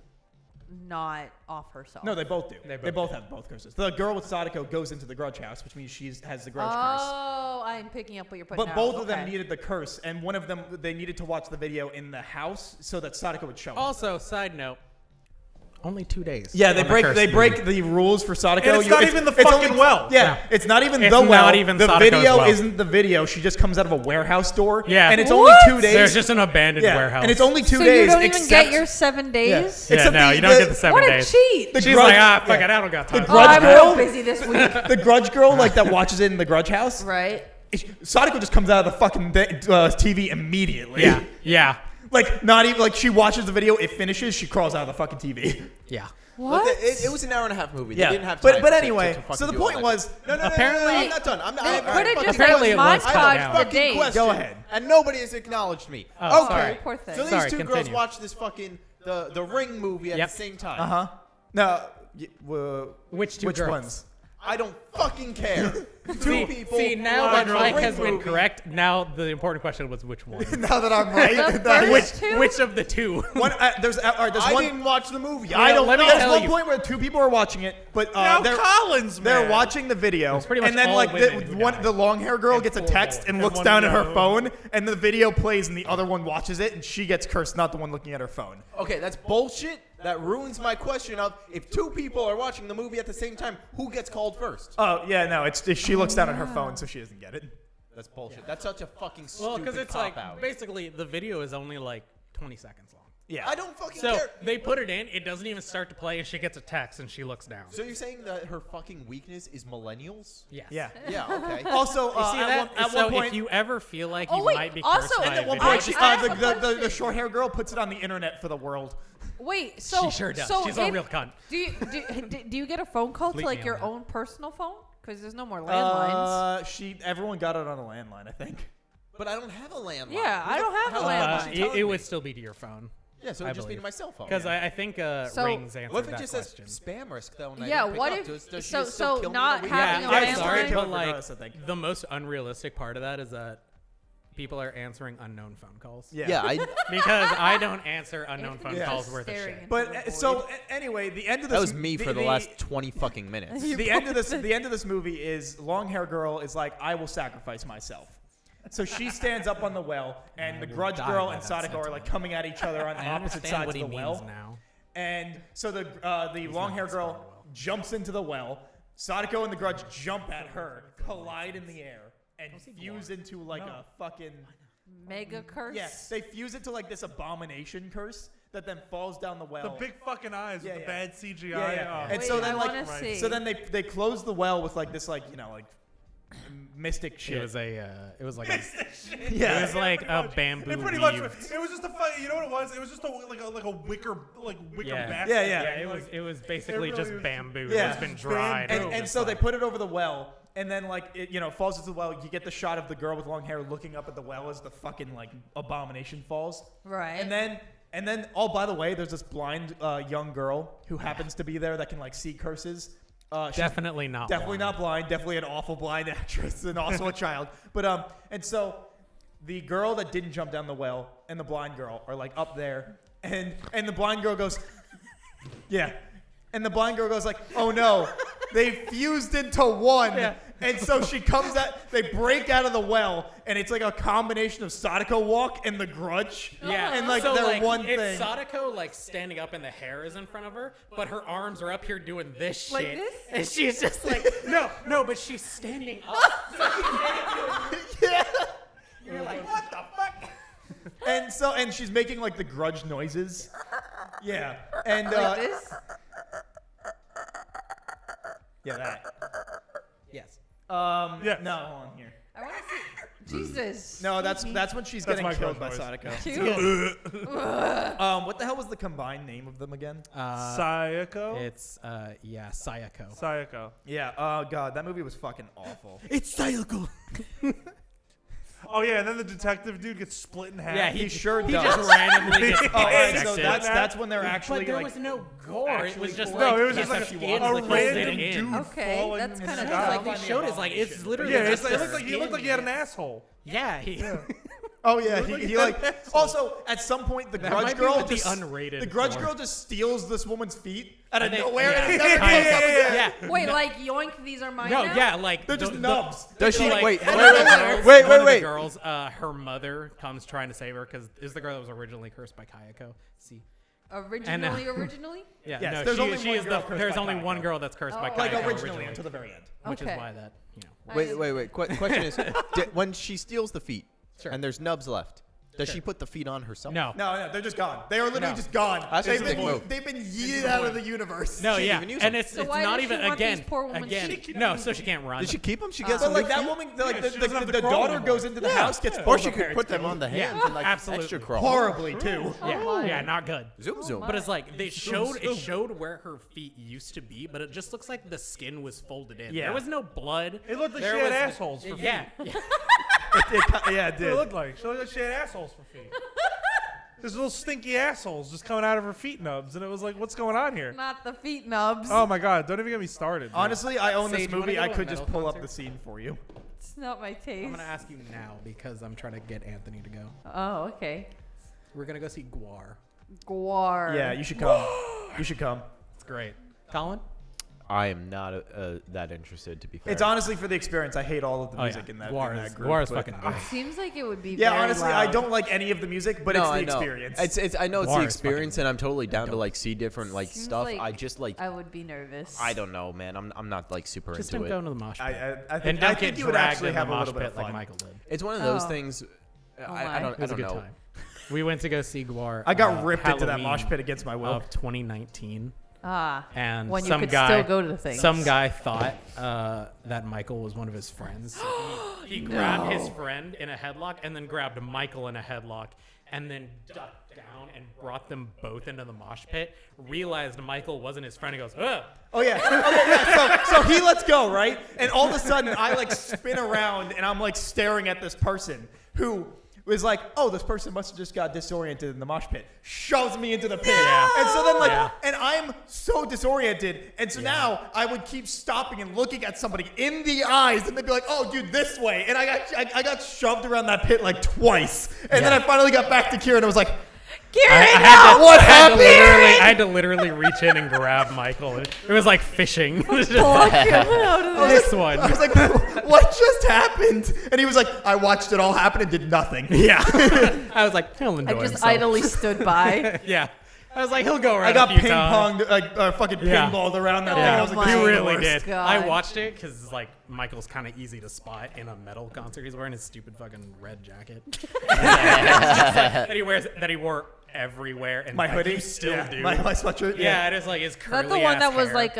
not off herself? No, they both do. They They both both have both curses. The girl with Sadako goes into the grudge house, which means she has the grudge curse. Oh, I'm picking up what you're putting But out. both of them Okay. needed the curse, and one of them they needed to watch the video in the house so that Sadako would show up. Also, side note, only 2 days. Yeah, they on the break cursed movie. the rules for Sadako. And it's not even the it's fucking only- well. Yeah, it's not even It's the well. not even the Sadako's video well. isn't the video. She just comes out of a warehouse door. Yeah. and it's What? only 2 days. There's just an abandoned yeah, warehouse. and it's only 2 So days. you don't even except, get your 7 days? Yeah. Yeah, except no, you don't get the 7 What a days. cheat! The She's grudge- like, fuck yeah. it, I don't got time. The Oh, grudge I'm girl. real busy this week. The grudge girl, like that watches it in the grudge house. Right. Sadako just comes out of the fucking TV immediately. Yeah, yeah, Like not even like she watches the video, it finishes, she crawls out of the fucking TV. yeah. But What? it was an hour and a half movie. They Yeah, didn't have time but to anyway, fucking so the do all point that was, shit. No, Apparently- I'm not done. I'm not. They all could right, have fuck just it. Apparently it was montage cut I down. have the a fucking days. question, Go ahead. and nobody has acknowledged me. Oh, okay, sorry. Poor thing. so these Sorry, two girls continue. watch this fucking the Ring movie at Yep. the same time. No, Which two which girls? ones? I don't fucking care. Two people. See, now watch that a Mike Ring has been movie. correct, now the important question was which one? Now that I'm right, The that- first two? Which of the two? one, there's all right, there's I one. didn't watch the movie. I don't let me know. There's tell one you. point where two people are watching it, but Now they're Collins, they're man. watching the video, It's pretty much and then all like women who one die. the long hair girl And gets a 4 text boys. and And looks one down at her no. phone, and the video plays, and the other one watches it, and she gets cursed, not the one looking at her phone. Okay, that's bullshit. That ruins my question of if two people are watching the movie at the same time, who gets called first? Oh yeah, no, it's she looks down at her phone, so she doesn't get it. That's bullshit. That's such a fucking Well, stupid because it's cop like out. basically the video is only like 20 seconds long. Yeah, I don't fucking So care. they put it in, it doesn't even start to play, and she gets a text and she looks down. So you're saying that her fucking weakness is millennials? Yes. Yeah. Yeah. Okay. Also, You see at that? one, at So one point, if you ever feel like Oh, you wait, might be also- cursed by And a at one video, point, I have a the question. short hair girl puts it on the internet for the world. Wait, so she sure does. So She's a if- real cunt. Do you get a phone call to Bleep like me your on that. own personal phone? Because there's no more landlines. Everyone got it on a landline, I think. But I don't have a landline. Yeah, Who I the don't have a hell is landline. she It telling would me? still be to your phone. Yeah, so I it'd just be to believe. my cell phone. Because I think So- Rings answered What if it that just question. says spam risk though? And I Yeah, don't pick what up? if- Does she so- just still so kill me not in a having week? a Yeah, landline? sorry, but Killer like regardless, I think. the most unrealistic part of that is that people are answering unknown phone calls. Yeah, I. Because I don't answer unknown Anthony's phone Yeah. calls worth of staring shit. into But the void. anyway, the end of this That was me for the last 20 fucking minutes. the end of this movie is long hair girl is like, I will sacrifice myself. So she stands up on the well, and the will grudge die girl by and that Sadako are like sentiment. coming at each other on I opposite understand sides what of he the means well. now. And so the long hair not girl spelling well. jumps into the well. Sadako and the grudge jump at her, collide in the air, and fuse into like a fucking Mega curse. they fuse it to like this abomination curse that then falls down the well. The big fucking eyes Yeah, with yeah. the bad CGI. Yeah, yeah. Oh. And Wait, so then I like wanna see. so then they close the well with like this like mystic shit. It was like a yeah. it was like pretty a much. bamboo It pretty much. weave. It was just a fight. You know what it was? It was just a wicker Yeah. basket. Yeah, yeah. Yeah, it was basically really just was- bamboo Yeah. that's been dried. and, and so they put it over the well, and then like it falls into the well. You get the shot of the girl with long hair looking up at the well as the fucking like abomination falls. Right. And then oh, by the way, there's this blind young girl who happens to be there that can like see curses. She's definitely not. definitely blind. not blind. Definitely an awful blind actress and also a child. But and so the girl that didn't jump down the well and the blind girl are like up there, and the blind girl goes, yeah, and the blind girl goes like, oh no, they fused into one. Yeah. And so she comes out, they break out of the well, and it's like a combination of Sadako walk and the grudge. Yeah, And like so, they're like, one it's thing. Sadako like standing up and the hair is in front of her, but her arms are up here doing this shit. Like this? And she's just like, no, but she's standing up. Yeah. You're like, what the fuck? And she's making like the grudge noises. Yeah. And like this. yeah, that. Yes. Yeah. No, hold on here. I want to see. Jesus. No, that's when she's That's getting my killed by grudge Sadako. Cute. What the hell was the combined name of them again? Sayako. It's Sayako. Sayako. Yeah. Oh god, that movie was fucking awful. It's Sayako. Oh yeah, and then the detective dude gets split in half. Yeah, He sure he does. just randomly gets Oh, all right, so dissected. that's when they're actually But there like. was no gore. It was just No, like it was the just like skin a was random in. dude Okay, falling that's in kinda the just sky. like They showed is like it's literally Yeah, just it the looked like he had an asshole. Yeah, he. Oh yeah, he like. Also, at some point, the That grudge might be girl what the just unrated the grudge for. girl just steals this woman's feet out of And they- nowhere, yeah. and it never Kind comes of. up again. Yeah. Wait, like yoink, these are mine No, now? yeah, like They're just nubs. Does she? like, Wait, one wait, of the girls- wait, one of the wait. girls, her mother comes trying to save her because is the girl that was originally cursed by Kayako. See, Originally? Yeah, Yes, no, there's only she one is girl cursed there's by only one Kayako. girl that's cursed by Oh. Kayako Like originally originally, until the very end. which Okay. is why that Wait. Question is, when she steals the feet Sure. and there's nubs left, does she put the feet on herself? No. No, they're just gone. They are literally No. just gone. That's They've a big been, move. they've been yeeted out of the universe. No, She didn't yeah, even use and them. it's So why not does even she want these again. poor women Again, to- no, so she can't run. Did she keep them? She But gets some like new that feet? woman, Yeah, like she the doesn't have to the crawl daughter anymore. goes into the house, gets Or she photo could parents put them killed. on the Yeah, hands and like absolutely. extra crawl. horribly too. Yeah, my. yeah, not good. Zoom zoom. But it's like it showed where her feet used to be, but it just looks like the skin was folded in. Yeah. There was no blood. It looked like There she had was- assholes for feet. Yeah, Yeah, it That's what did. it looked like. She looked like she had assholes for feet. There's little stinky assholes just coming out of her feet nubs, and it was like, what's going on here? Not the feet nubs. Oh my god, don't even get me started. dude. Honestly, I own this Sage, you wanna movie. go I to a could just metal pull up concert? the scene for you. It's not my taste. I'm gonna ask you now because I'm trying to get Anthony to go. Oh, okay. We're gonna go see Gwar. Gwar. Yeah, you should come. You should come. It's great. Colin? I am not that interested, to be fair. It's honestly for the experience. I hate all of the Oh, music yeah. in that, Gwar in is- that group. Gwar is but- fucking good. Seems like it would be Yeah, very honestly, I loud. don't like any of the music, but no, it's I the know. experience. It's I know it's Gwar the is experience, fucking and I'm totally down to like see different like Seems stuff. like I just like I would be nervous. I don't know, man. I'm not like super Just into don't it. go into the mosh pit. I think, and I don't think get you would dragged actually in have the a mosh little bit of pit like fun. Michael did. It's one of those Oh. things. my. I don't It was a good know. time. We went to go see Gwar. I got ripped into that Halloween mosh pit against my will. of 2019. And when you some could guy, still go to the things. Some guy thought that Michael was one of his friends. So he grabbed his friend in a headlock and then grabbed Michael in a headlock and then ducked down and brought them both into the mosh pit. Realized Michael wasn't his friend. He goes, ugh. Oh yeah. Okay, yeah. So he lets go, right? And all of a sudden I like spin around and I'm like staring at this person who was like, oh, this person must have just got disoriented in the mosh pit. Shoves me into the pit. Yeah. And so then like, Yeah. and I'm so disoriented. And so now I would keep stopping and looking at somebody in the eyes and they'd be like, oh, dude, this way. And I got shoved around that pit like twice. And then I finally got back to Kieran and I was like, Kieran, what happened? I had to literally reach in and grab Michael. It was like fishing. Pluck him out of This one. I was like, what just happened? And he was like, I watched it all happen and did nothing. Yeah. I was like, he'll I enjoy just himself. idly stood by. Yeah. I was like, he'll go around I got a few ping times. ponged, like fucking Yeah. pinballed around that Oh thing. I was my like, He this is the really worst. did. God. I watched it because like Michael's kind of easy to spot in a metal concert. He's wearing his stupid fucking red jacket that he wore everywhere. And My like, hoodie, you still yeah. do. My sweatshirt. Yeah, it is like his Is curly that the one ass that was hair. like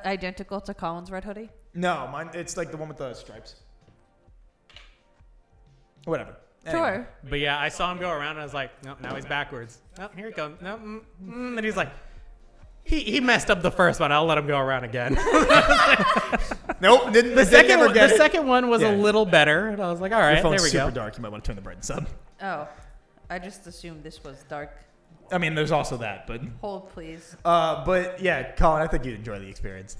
identical to Colin's red hoodie? No, mine. It's like the one with the stripes. Whatever. Sure. But yeah, I saw him go around and I was like, nope, now he's backwards. Oh, here he comes. No, and he's like, he messed up the first one. I'll let him go around again. Nope. Didn't, The second never one, get the it. second one was Yeah. a little better, and I was like, all Your right, there phone's we super go. dark. You might want to turn the brightness up. Oh, I just assumed this was dark. I mean, there's also that, but Hold, please. but yeah, Colin, I think you'd enjoy the experience.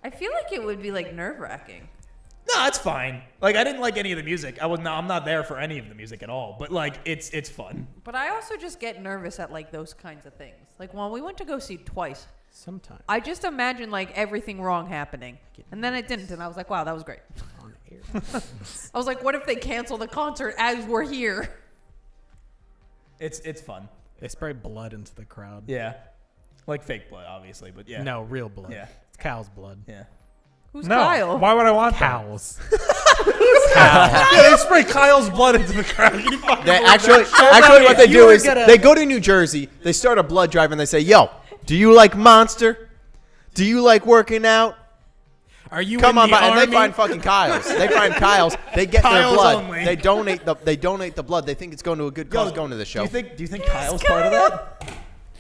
I feel like it would be like nerve wracking. No, it's fine. Like I didn't like any of the music. I'm not there for any of the music at all. But like it's fun. But I also just get nervous at like those kinds of things. Like when we went to go see Twice, Sometimes I just imagined like everything wrong happening. And then it didn't. And I was like, wow, that was great. on air. I was like, what if they cancel the concert as we're here? It's fun. They spray blood into the crowd. Yeah, like fake blood, obviously, but yeah. No, real blood. Yeah. It's cow's blood. Yeah. Who's No. Kyle? Why would I want that? Cows. Yeah, they spray Kyle's blood into the crowd. You fucking They believe actually, that? actually, what they you do were is gonna- they go to New Jersey, they start a blood drive, and they say, "Yo, do you like Monster? Do you like working out? Are you Come in on the by." And army? they find fucking Kyle's. They find Kyle's. They get their Kyle's blood. only. They donate the blood. They think it's going to a good cause. Going to the show. Do you think Kyle's part of that?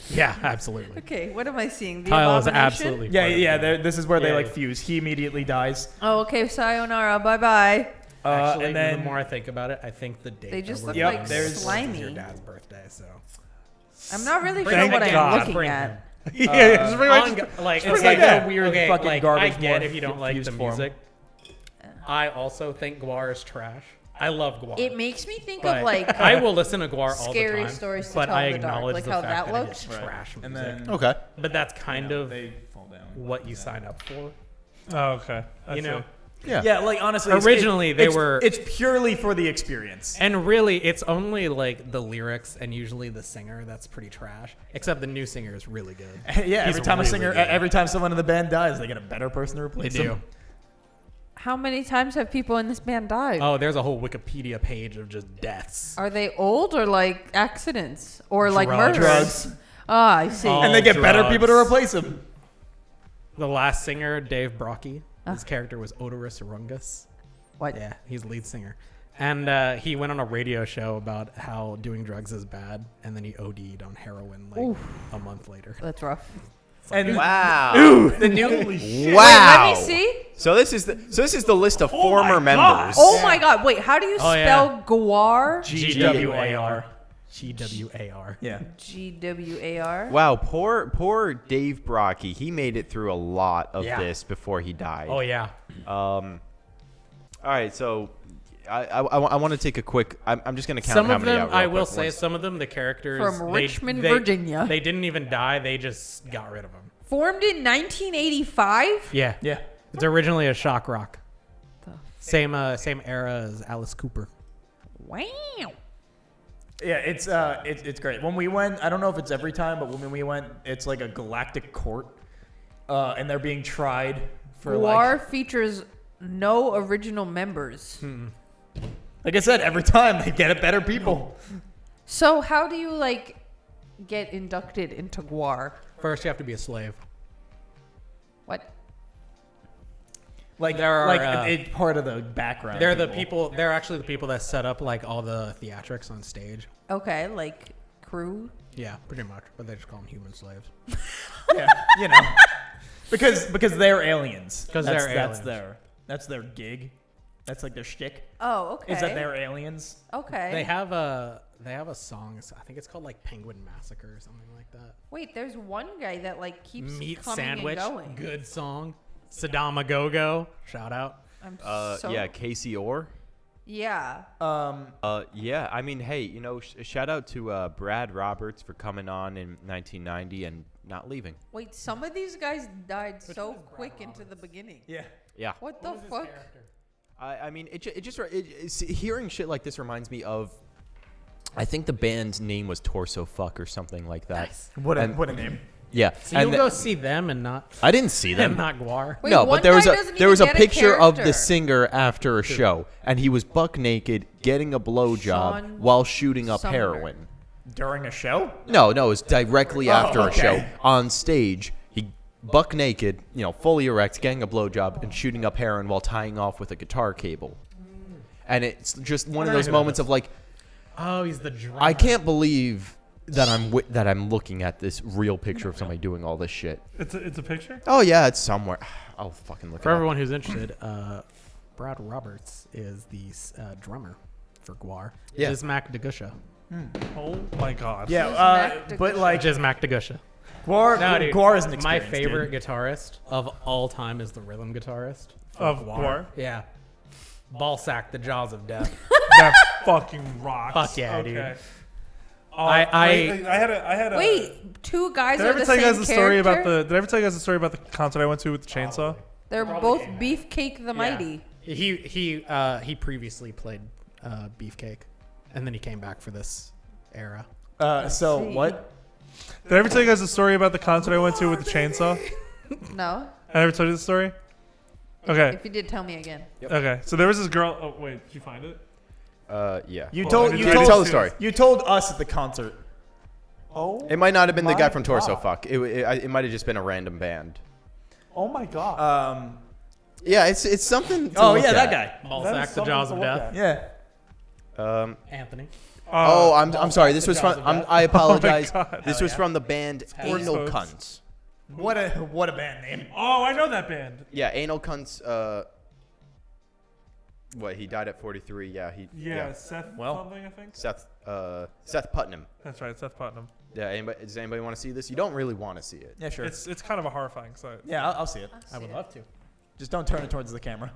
Yeah, absolutely. Okay, what am I seeing? The Kyle is Abomination? absolutely. Yeah, part of yeah. that. This is where they Yeah, like yeah. fuse. He immediately dies. Oh, okay. Sayonara. Bye bye. Actually, And then the more I think about it, I think the date They just that look we're like doing there's- is slimy. your dad's birthday, so. I'm not really sure Thank what God. I'm looking Bring at. him. Yeah, just bring On my- go- like It's okay, like a weird okay, fucking like, garbage I get morph if you don't like the fused form. music. I also think Gwar is trash. I love Gwar. It makes me think but of like I will listen to Gwar all the scary time. stories to but tell I in the dark, acknowledge like the how fact that that looks. it is trash And music. then Okay. But that's kind of they fall down. what you sign up for. Oh, okay. You know, Yeah. Yeah, like honestly, Originally, they were- It's purely for the experience. And really, it's only like the lyrics and usually the singer that's pretty trash. Except the new singer is really good. Yeah, He's every time really good. every time someone in the band dies, they get a better person to They replace do. them. How many times have people in this band died? Oh, there's a whole Wikipedia page of just deaths. Are they old or like accidents or like Drugs. murders? Drugs. Ah, I see. Oh. And they get better people to drugs. replace them. The last singer, Dave Brocky, his character was Odorous Rungus. What? Yeah, he's the lead singer. And he went on a radio show about how doing drugs is bad, and then he OD'd on heroin like a month later. That's rough. And Wow. the new Wow. Wait, let me see. So this is the list of former members. Oh my God! Wait, how do you Oh, spell Gwar? GWAR. GWAR. Yeah. GWAR. Wow, poor Dave Brocky. He made it through a lot of Yeah. this before he died. Oh yeah. All right, so I want to take a quick. I'm just gonna count Some how of many them, out I real will quick. say, Once- some of them, the characters From Richmond, Virginia. They didn't even die. They just got rid of them. Formed in 1985. Yeah. Yeah. It's originally a shock rock. The Same era as Alice Cooper. Wow. Yeah, it's great. When we went, I don't know if it's every time, but when we went, it's like a galactic court, and they're being tried for Gwar like features no original members. I said, every time they get it better people. So how do you like get inducted into Gwar? First, you have to be a slave. What? Like There are, it's part of the background. They're the people. They're actually the people that set up like all the theatrics on stage. Okay, like crew. Yeah, pretty much. But they just call them human slaves. Yeah, you know, because they're aliens. 'Cause That's- they're that's aliens. that's their gig. That's like their shtick. Oh, okay. Is that they're aliens? Okay. They have a song. I think it's called like Penguin Massacre or something like that. Wait, there's one guy that like keeps Meat coming Sandwich. and going. Good song. Saddam Go. Shout out. I'm yeah, Casey Orr. Yeah. Yeah, I mean, hey, you know, shout out to Brad Roberts for coming on in 1990 and not leaving. Wait, some of these guys died so quick into the beginning. Yeah. Yeah. What the fuck? I mean, hearing shit like this reminds me of, I think the band's name was Torso Fuck or something like that. What a And- name. Yeah. So and you'll go see them and not I didn't see them. and not Gwar. Wait, No, one but there was guy a doesn't there was even a get picture of the character. singer after a show, and he was buck naked getting a blowjob Sean while shooting up Sumner. heroin. During a show? No, it was directly after a okay. show on stage. He buck naked, you know, fully erect, getting a blowjob and shooting up heroin while tying off with a guitar cable. And it's just one of those moments of like, Oh, he's the drummer. I can't believe that I'm looking at this real picture of somebody doing all this shit. It's a picture. Oh yeah, it's somewhere. I'll fucking look For it up. everyone who's interested, Brad Roberts is the drummer for Gwar. Yeah. Jizmak Degusha. Oh my god. Yeah, Mac but DeGush. like Jizmak Degusha. Gwar, No, dude, Gwar is an my experience, favorite dude. guitarist of all time is the rhythm guitarist for Of Gwar? Yeah. Ballsack, the Jaws of Death. That fucking rocks. Fuck yeah, okay. dude. I had a. Wait, two guys Did I are ever the tell you same guys the story about character? Did I ever tell you guys the story about the concert I went to with the chainsaw? They're both Beefcake the Mighty. He previously played Beefcake, and then he came back for this era. So see. what? Did I ever tell you guys the story about the concert I went to with the chainsaw? No? I never told you the story. Okay. If you did, tell me again. Okay. So there was this girl. Oh wait, did you find it? Yeah. You Well, told I you did told tell the story. You told us at the concert. Oh. It might not have been the my guy from Torso God. Fuck. It might have just been a random band. Oh my god. Yeah, it's something. To Oh look yeah, that at. guy. Ballsack, the Jaws of Death. Yeah. Anthony. Oh, I'm sorry. This was from. I apologize. God. This was from the band Anal folks. Cunts. What a band name. Oh, I know that band. Yeah, Anal Cunts. What, he died at 43. Yeah, Yeah, Seth Well. something I think. Seth Putnam. That's right, Seth Putnam. Yeah. Does anybody want to see this? You don't really want to see it. Yeah, sure. It's kind of a horrifying sight. Yeah, I'll see it. I would love to. Just don't turn it towards the camera.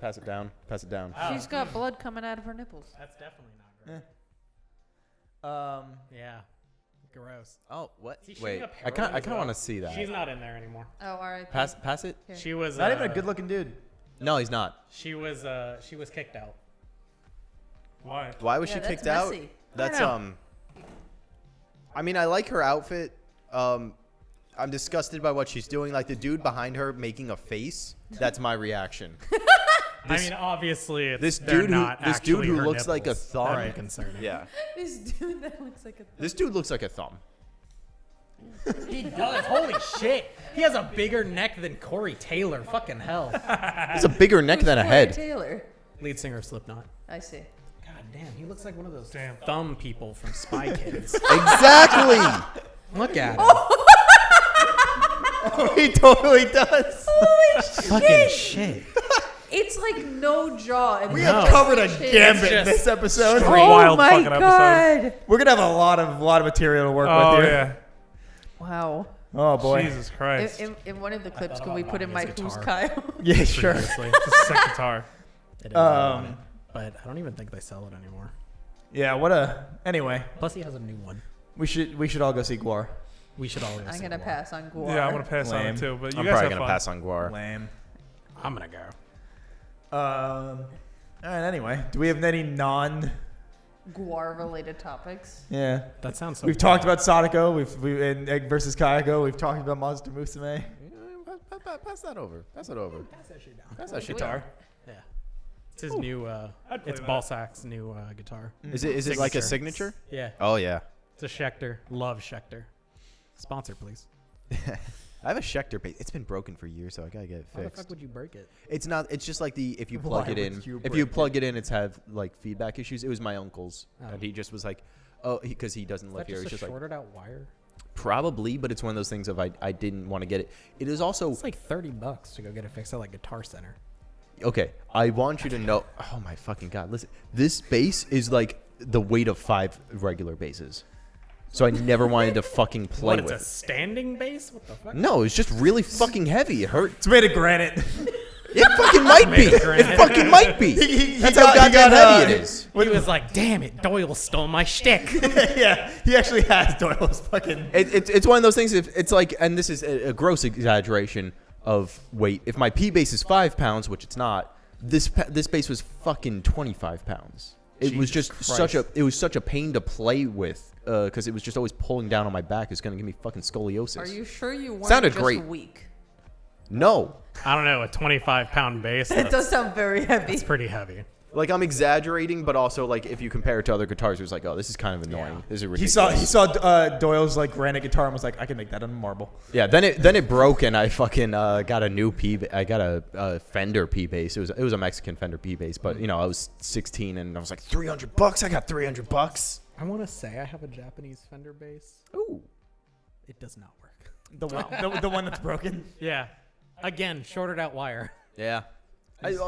Pass it down. Pass it down. She's got blood coming out of her nipples. That's definitely not great. Yeah. Gross. Oh, what? Is he Wait, shooting up I kind heroin of as well? want to see that. She's not in there anymore. Oh, all right. Pass it. Here. She was Not even a good-looking dude. No, he's not. She was kicked out. Why? Why was Yeah, she that's kicked out? messy. That's know. I mean, I like her outfit. I'm disgusted by what she's doing. Like the dude behind her making a face. That's my reaction. I mean, obviously, This they're dude not who her looks like a nipples. thumb. That'd be concerning. Yeah. This dude that looks like a. This dude looks like a thumb. He does. Holy shit. He has a bigger neck than Corey Taylor. Fucking hell. He's a bigger neck than a Corey head. Taylor. Lead singer of Slipknot. I see. God damn, he looks like one of those thumb people from Spy Kids. Exactly. Look at him. He totally does. Holy Fucking shit. It's like no jaw. And We No. have covered a Shit. gambit It's in just this episode. straight. Oh Wild my fucking episode. god! We're gonna have a lot of material to work Oh with here. yeah. Wow. Oh boy. Jesus Christ. In one of the clips, thought can we about put in buying my his Who's guitar. Kyle? Yeah, sure. Seriously. It's a sick guitar. It is, but I don't even think they sell it anymore. Yeah. Anyway, Plus, he has a new one. we should all go see Gwar. We should all go I'm see gonna Gwar. pass on Gwar. Yeah, I'm gonna pass on Lame. it too. But you I'm guys probably have gonna fun. pass on Gwar. Lame. I'm gonna go. All right. Anyway, do we have any non? Gwar related topics. Yeah. That sounds so. We've talked about Sadako. We've in Egg versus Kayako. We've talked about Monster Musume. Pass that over. Pass it over. Pass that shit down. Pass that shit Guitar. Yeah. It's his new. I'd play It's that. Ballsack's new guitar. Is it like a signature? Yeah. Oh yeah. It's a Schecter. Love Schecter. Sponsor, please. I have a Schecter bass. It's been broken for years, so I gotta get it How the fixed. fuck would you break it? It's not. It's just like if you Why plug it would in. you If you break plug it in, it's have like feedback issues. It was my uncle's, Oh. and he just was like, oh, because he doesn't Is live that here. just He's a just like, shorted out wire? probably, but it's one of those things of I didn't want to get it. It is also It's like $30 to go get it fixed at like Guitar Center. okay. I want you to know. Oh my fucking god! Listen, this bass is like the weight of 5 regular basses. So I never wanted to fucking play What? It's with a it. standing bass? What the fuck? No, it's just really fucking heavy. It hurt. It's made of granite. It fucking might be. Made of granite. It fucking might be. He That's got- how he goddamn got, heavy it is. He was like, damn it, Doyle stole my shtick. Yeah, he actually has Doyle's fucking. It's one of those things. If it's like, and this is a gross exaggeration of weight. If my P bass is 5 pounds, which it's not, this bass was fucking 25 pounds. It was Jesus just such a pain to play with because it was just always pulling down on my back. It's gonna give me fucking scoliosis. Are you sure you weren't Sounded just great. weak? No, I don't know, a 25-pound bass. It does sound very heavy. It's pretty heavy. like I'm exaggerating, but also like if you compare it to other guitars, it was like, oh, this is kind of annoying. Yeah. This is He ridiculous. saw Doyle's like granite guitar and was like, I can make that on marble. Yeah, then it broke and I fucking got a new I got a Fender P bass. It was a Mexican Fender P bass, but you know I was 16 and I was like $300. I got $300. I want to say I have a Japanese Fender bass. Ooh. It does not work. The one that's broken. Yeah. Again, shorted out wire. Yeah.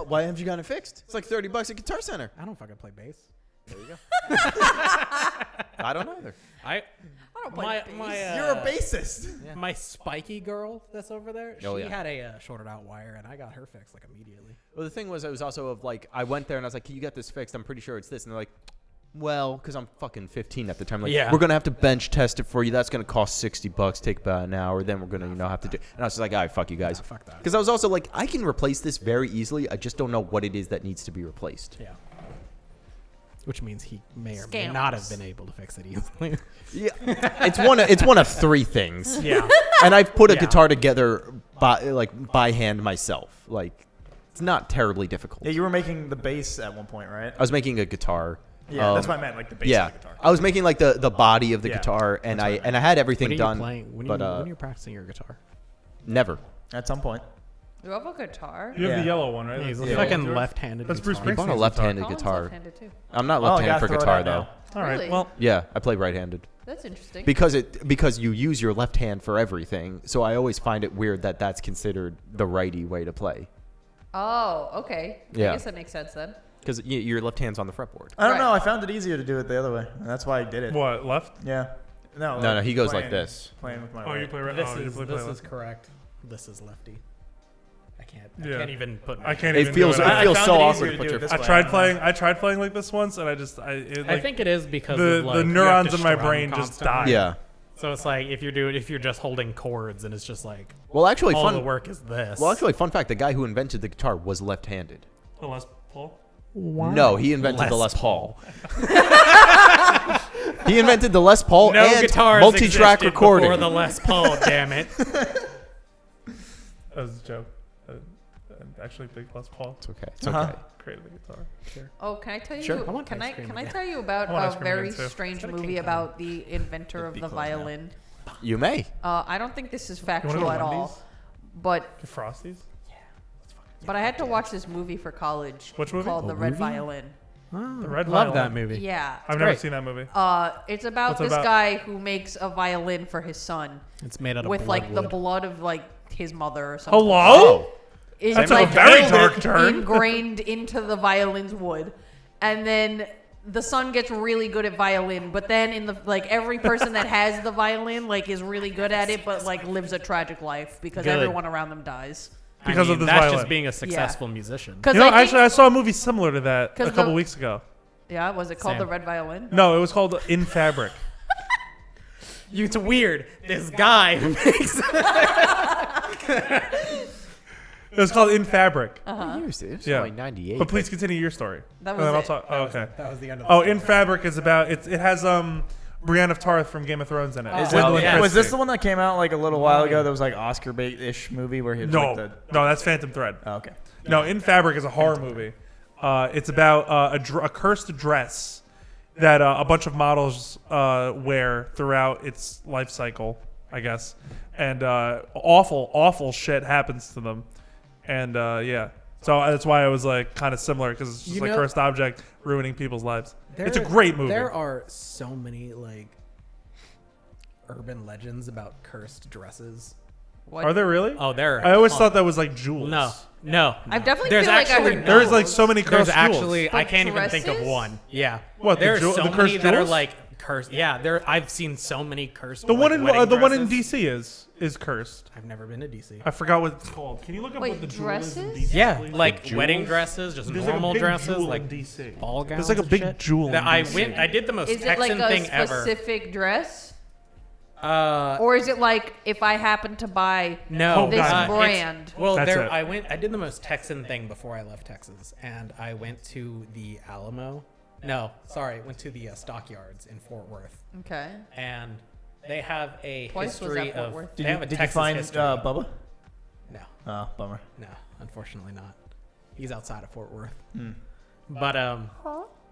Why haven't you gotten it fixed? It's like $30 at Guitar Center. I don't fucking play bass. There you go. I don't either. I don't play bass. You're a bassist. My spiky girl that's over there, Oh, she yeah. had a shorted out wire, and I got her fixed like immediately. Well, the thing was, I was also of like, I went there and I was like, can you get this fixed? I'm pretty sure it's this. And they're like, well, because I'm fucking 15 at the time. Like, Yeah. we're going to have to bench test it for you. That's going to cost $60, take about an hour. Then we're going to, have to do. And I was just like, all right, fuck you guys. Nah, fuck that. Because I was also like, I can replace this very easily. I just don't know what it is that needs to be replaced. Yeah. Which means he may or may Scams. not have been able to fix it easily. Yeah, it's one of 3 things. yeah. And I've put a Yeah. guitar together by hand myself. Like, it's not terribly difficult. Yeah, you were making the bass at one point, right? I was making a guitar. Yeah, that's what I meant, like the bass Yeah, of the guitar. I was making like the body of the Yeah, guitar, and that's I what I and I had everything When are you done. playing? When, but when you're practicing your guitar? never. At some point. You have a guitar? You have Yeah. the yellow one, right? He's That's a the fucking yellow left-handed. That's Bruce guitar. I bought a Springsteen's left-handed Colin's guitar. left-handed too. I'm not Oh, I left-handed gotta for throw it guitar out though. now. All right. Really? Well, Yeah, I play right-handed That's interesting. because you use your left hand for everything. So I always find it weird that that's considered the righty way to play Oh, okay. Yeah. I guess that makes sense then. because your left hand's on the fretboard. I don't Right. know. I found it easier to do it the other way. And that's why I did it. what left? Yeah. No, No, he goes like playing- this. Playing with my Oh, you right. play right. This Oh, you is play this is left. correct. This is lefty. I can't. Yeah. I can't even put. I can't It even feels do it it. I feels found so it awkward easier to to put do your. it this I way. tried playing like this once, and I I think it is because the of, like, the you have neurons to in my strum brain just constantly. died. Yeah. So it's like if you're just holding chords and it's just like Well, actually, all the work is this. fun fact: the guy who invented the guitar was left-handed. The Les Paul. No, he invented the Les Les Paul. He invented the Les Paul no and guitars multi-track existed recording. before the Les Paul. Damn it. That was a joke. I'm actually a big Les Paul. It's okay. It's Uh-huh. okay. Created the guitar. Sure. Oh, can I tell you? Sure. I want Can ice I cream can I again. tell you about I want ice a cream very again, too. strange It's got a movie king about the inventor of It'd be the close now. violin? You may. I don't think this is You want to factual go at all, Wendy's? but Get Frosties? I had to watch this movie for college. Which movie? Called A The Red movie? Violin. Oh, The Red love Violin. that movie. Yeah. I've never great. seen that movie. It's about What's it this about? guy who makes a violin for his son It's made out of with like the bloodwood. blood of like his mother or something. Hello? It's That's like a very dark turn. ingrained into the violin's wood, and then the son gets really good at violin. But then in the like every person that has the violin like is really good at it, but like lives a tragic life because Good. everyone around them dies. Because of this that's violin. just being a successful musician. Because You know, actually, I saw a movie similar to that 'Cause a couple the- weeks ago. yeah, was it called Same. The Red Violin? No, it was called In Fabric. It's weird. This guy who makes It was called In Fabric. Uh-huh. Years, dude. It's Yeah. like 98. But please continue your story. That And was then I'll it. talk. Oh, okay. that was the end of Oh, In Fabric is about it has Brienne of Tarth from Game of Thrones in it. Is Gwendolyn it, was this Christie. the one that came out like a little while ago? That was like Oscar bait-ish movie where he was No, like no, that's Phantom Thread. oh, okay. No, In Fabric is a horror movie. It's about a cursed dress that a bunch of models wear throughout its life cycle, I guess. And awful shit happens to them. And yeah. So that's why I was like kind of similar because it's just You like know- cursed object ruining people's lives. It's a great movie. There are so many like urban legends about cursed dresses. What? Are there really? Oh, there. I always thought that was like jewels. No. I definitely There's feel like I actually heard There's no. like so many There's cursed actually jewels. I can't even think of dresses? one. Yeah. What, the There's jewel- so the many cursed that are jewels? like cursed. Yeah, I've seen so many cursed. The one like, in wedding the one in dresses. DC is cursed. I've never been to DC. I forgot what it's called. Can you look up Wait, what the jewel is in dresses? DC? Yeah, please? like jewels? wedding dresses, just There's normal like a big dresses, jewel like in DC. ball gowns. There's like a and big shit. jewel in That I DC. went. I did the most Is it like Texan a thing ever. specific dress? Uh, Or is it like if I happen to buy No, this God. brand? Well, That's there it. I did the most Texan thing before I left Texas, and I went to the Alamo. No, sorry, went to the stockyards in Fort Worth, Okay. and they have a Twice was history at Fort of. Worth. They Did have you, a did you Texas find history. Bubba? No, Oh, bummer. no, unfortunately not. He's outside of Fort Worth. Hmm. But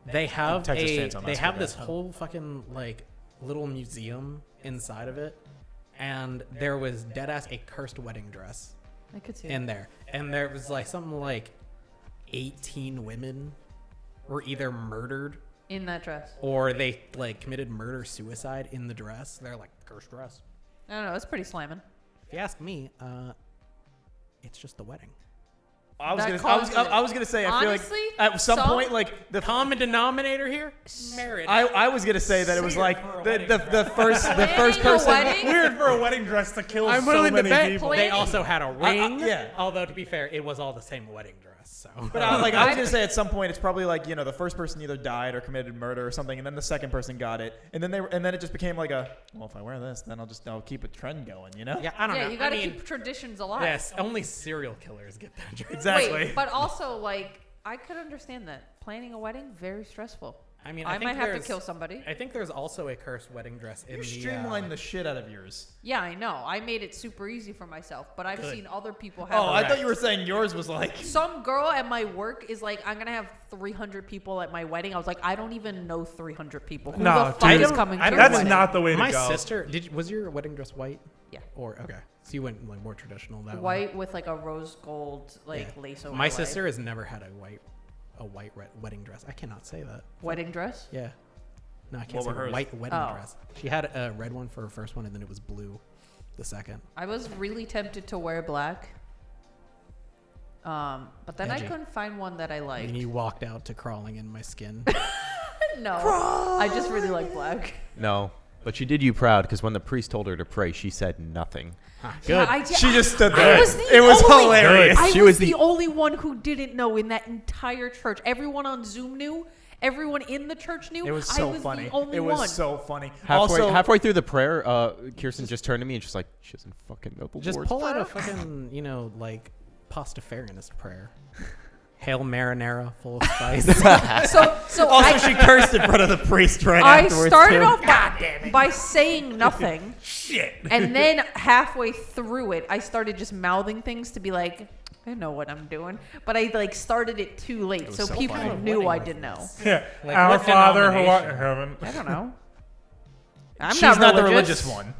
they have Texas Chainsaw they Massacre have guy. this whole fucking like little museum inside of it, and there was dead ass a cursed wedding dress I could see in there, and there was like something like 18 women were either murdered in that dress. or they like committed murder suicide in the dress. They're like cursed dress. I don't know. It's pretty slamming. If you ask me, it's just the wedding. I was That gonna, I was, causes it. I was gonna say. I feel Honestly, like at some some- point, like The common denominator here, marriage. I was gonna say that it was like for a the wedding the first Planning a person. wedding? Weird for a wedding dress to kill I'm so willing to many bet people. they also had a ring. yeah. Although to be fair, it was all the same wedding dress. So. But I was gonna say at some point it's probably like the first person either died or committed murder or something, and then the second person got it, and then it just became like if I wear this, then I'll keep a trend going, yeah, I don't know. Yeah, you got to I mean, keep traditions alive. yes, only serial killers get that dress. Exactly. Wait, but also like I could understand that planning a wedding very stressful. I mean, I think might have to there's- kill somebody. I think there's also a cursed wedding dress in You the. streamlined the shit out of yours. Yeah, I know. I made it super easy for myself, but I've Good. seen other people have. Oh, I Correct. thought you were saying yours was like. Some girl at my work is like, I'm gonna have 300 people at my wedding. I was like, I don't even know 300 people. Who No, the fuck dude. is coming to your That's wedding? not the way to My go. sister was your wedding dress white? Yeah. Or okay, so you went like more traditional that way. White with like a rose gold like Yeah. lace over. My sister has never had a white wedding dress. I cannot say that. wedding dress. Yeah. No, I can't What say were hers? white wedding Oh. dress. She had a red one for her first one, and then it was blue, the second. I was really tempted to wear black. But then Edgy. I couldn't find one that I liked. And you walked out to crawling in my skin. No, I just really like black. No, but she did you proud because when the priest told her to pray, she said nothing. Good. Yeah, She just stood I there. was the It was only- hilarious. I She was was the the- only one who didn't know in that entire church. Everyone on Zoom knew, Everyone in the church knew. It was I so was funny. The only It was one. so funny. Halfway through the prayer, Kirsten just turned to me and she's like, she doesn't fucking know the Just Lord's pull out Prayer. a fucking, like Pastafarianist prayer. Hail marinara, full of spice. So Also, she cursed in front of the priest right I afterwards. started too. off by saying nothing. Shit. And then halfway through it, I started just mouthing things to be like, I know what I'm doing. But I started it too late, so so people funny. knew I didn't know. Yeah. Like, Our what Father who art denomination? in heaven. I don't know. I'm She's not not the religious. religious one.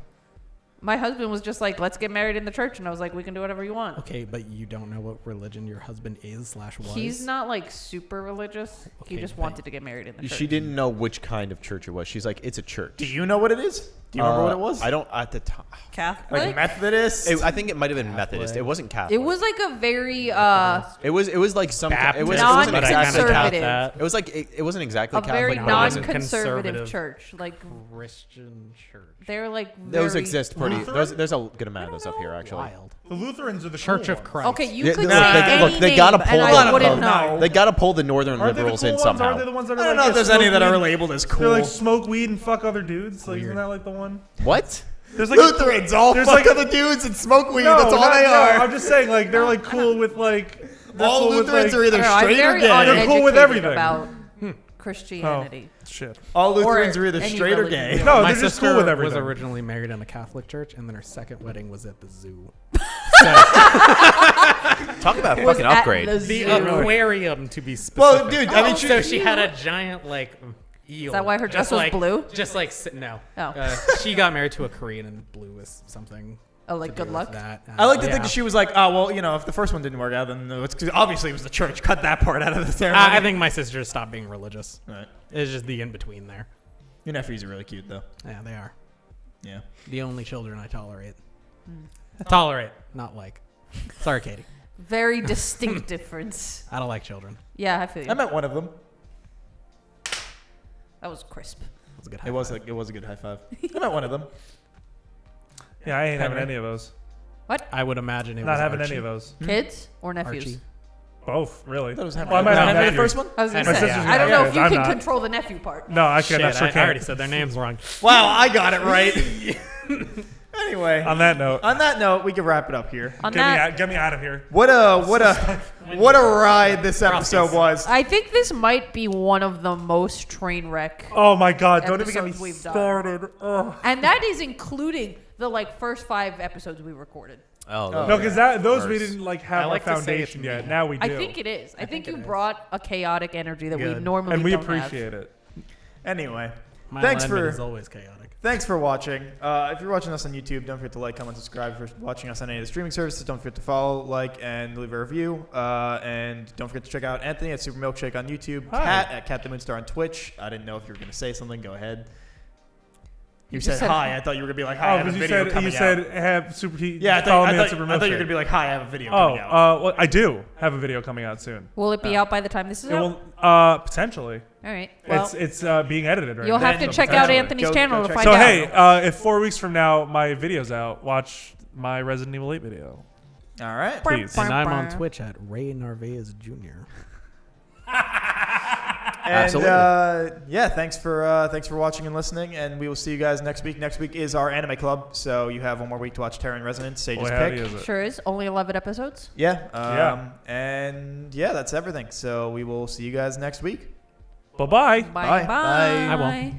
My husband was just like, let's get married in the church. And I was like, we can do whatever you want. Okay, but you don't know what religion your husband is / was? He's not super religious. Okay, He just but- wanted to get married in the church. She didn't know which kind of church it was. She's like, it's a church. Do you know what it is? Do you remember what it was? I don't at the time. Catholic? Like Methodist? I think it might have been Methodist. It wasn't Catholic. It was like a very It was like some. Baptist, It was. Non- It wasn't exactly conservative. Catholic. It was like it wasn't exactly a very Catholic. but it wasn't- non-conservative conservative. church. Like Christian church. they're like Those very- exist pretty. Lutheran? There's a good amount of those up here actually. Wild. The Lutherans are the Church cool of ones. Christ. Okay, you Yeah, could look, say they- any look, they name, gotta and pull I the- wouldn't no. know. They gotta pull the northern Aren't they the liberals cool in ones? somehow. Aren't they the ones that are I don't like, know if there's smoke any that are weed- labeled as They cool. like smoke weed and fuck other dudes. Like, isn't Weird. that like the one? What? There's like Lutherans all there's fuck like- other dudes and smoke weed. No, That's all not- they no, are. I'm just saying, like they're like cool with like. they're All cool with, Lutherans like- are I either don't know, I'm straight or very gay. They're cool with uneducated everything. about Oh Christianity. shit. All Lutherans are either any straight or religion. gay. No, My they're just sister cool with was everything. originally married in a Catholic church, and then her second wedding was at the zoo. Talk about Was fucking at upgrade. the The zoo. aquarium, to be specific. Well, dude, I mean, so she had a giant eel. Is that why her dress Just was like- blue? Just like no. Oh. She got married to a Korean, and blue was something. Oh, like to do good with luck? That. I like to Yeah. think that she was like, oh, well, if the first one didn't work out, then it's 'cause obviously it was the church. Cut that part out of the ceremony. I think my sister stopped being religious. Right. It's just the in between there. Your nephews are really cute, though. Yeah, they are Yeah. the only children I tolerate. Hmm. Tolerate, not like. Sorry, Katie. Very distinct difference. I don't like children. Yeah, I feel you. I met one of them. That was crisp. It was a good. It was a good high five. I met one of them. Yeah, I ain't having Henry. any of those. I would imagine it Not was having Archie. any of those. Kids or nephews? Archie. Both, really. I thought it was Henry. Well, I might Was have Henry the nephews. first one? I was gonna My say, sister's I don't gonna know have if you kids, can I'm not. control the nephew part. No, I Shit, can't. I sure I can't. already said their names wrong. Wow, I got it right. Anyway, On that note, on that note, we can wrap it up here. On get me, that, out, get me out of here. What a ride this episode was. I think this might be one of the most train wreck, Oh my God! Don't even get me Episodes we've done. started. Ugh. and that is including the first 5 episodes we recorded. Oh, No, because those we Worse. didn't I have like our to say it's foundation yet. me. Now we do. I think it is. I think you it is. brought a chaotic energy that we Good. normally and we don't appreciate it. Anyway, My Thanks alignment for- is always chaotic. thanks for watching. If you're watching us on YouTube, don't forget to like, comment, subscribe. If you're watching us on any of the streaming services, don't forget to follow, like, and leave a review. And don't forget to check out Anthony at Super Milkshake on YouTube, Hi. Kat at Cat the Moonstar on Twitch. I didn't know if you were going to say something. Go ahead. You just said said hi. hi. I thought you were going to be like, hi, I Oh, have a because video you coming said out. have super. Yeah, I follow thought, me I at thought, Super I thought you were Milkshake. going to be like, hi, I have a video Oh, coming out. well, I do have a video coming out soon. Will it be out by the time this is It out? will potentially. All right. Well, It's being edited right you'll now. have to then check out potentially. Anthony's Go channel to check find So out. hey, if 4 weeks from now my video's out, watch my Resident Evil 8 video. All right. Please. And I'm on Twitch at Ray Narvaez Jr. And, Absolutely. yeah, thanks for watching and listening, and we will see you guys next week. Next week is our anime club, so you have one more week to watch Terror in Resonance, Sage's Boy, howdy pick. is it. Sure is. Only 11 episodes. Yeah, Yeah. and yeah, that's everything. So we will see you guys next week. Bye-bye. Bye. Bye. I won't.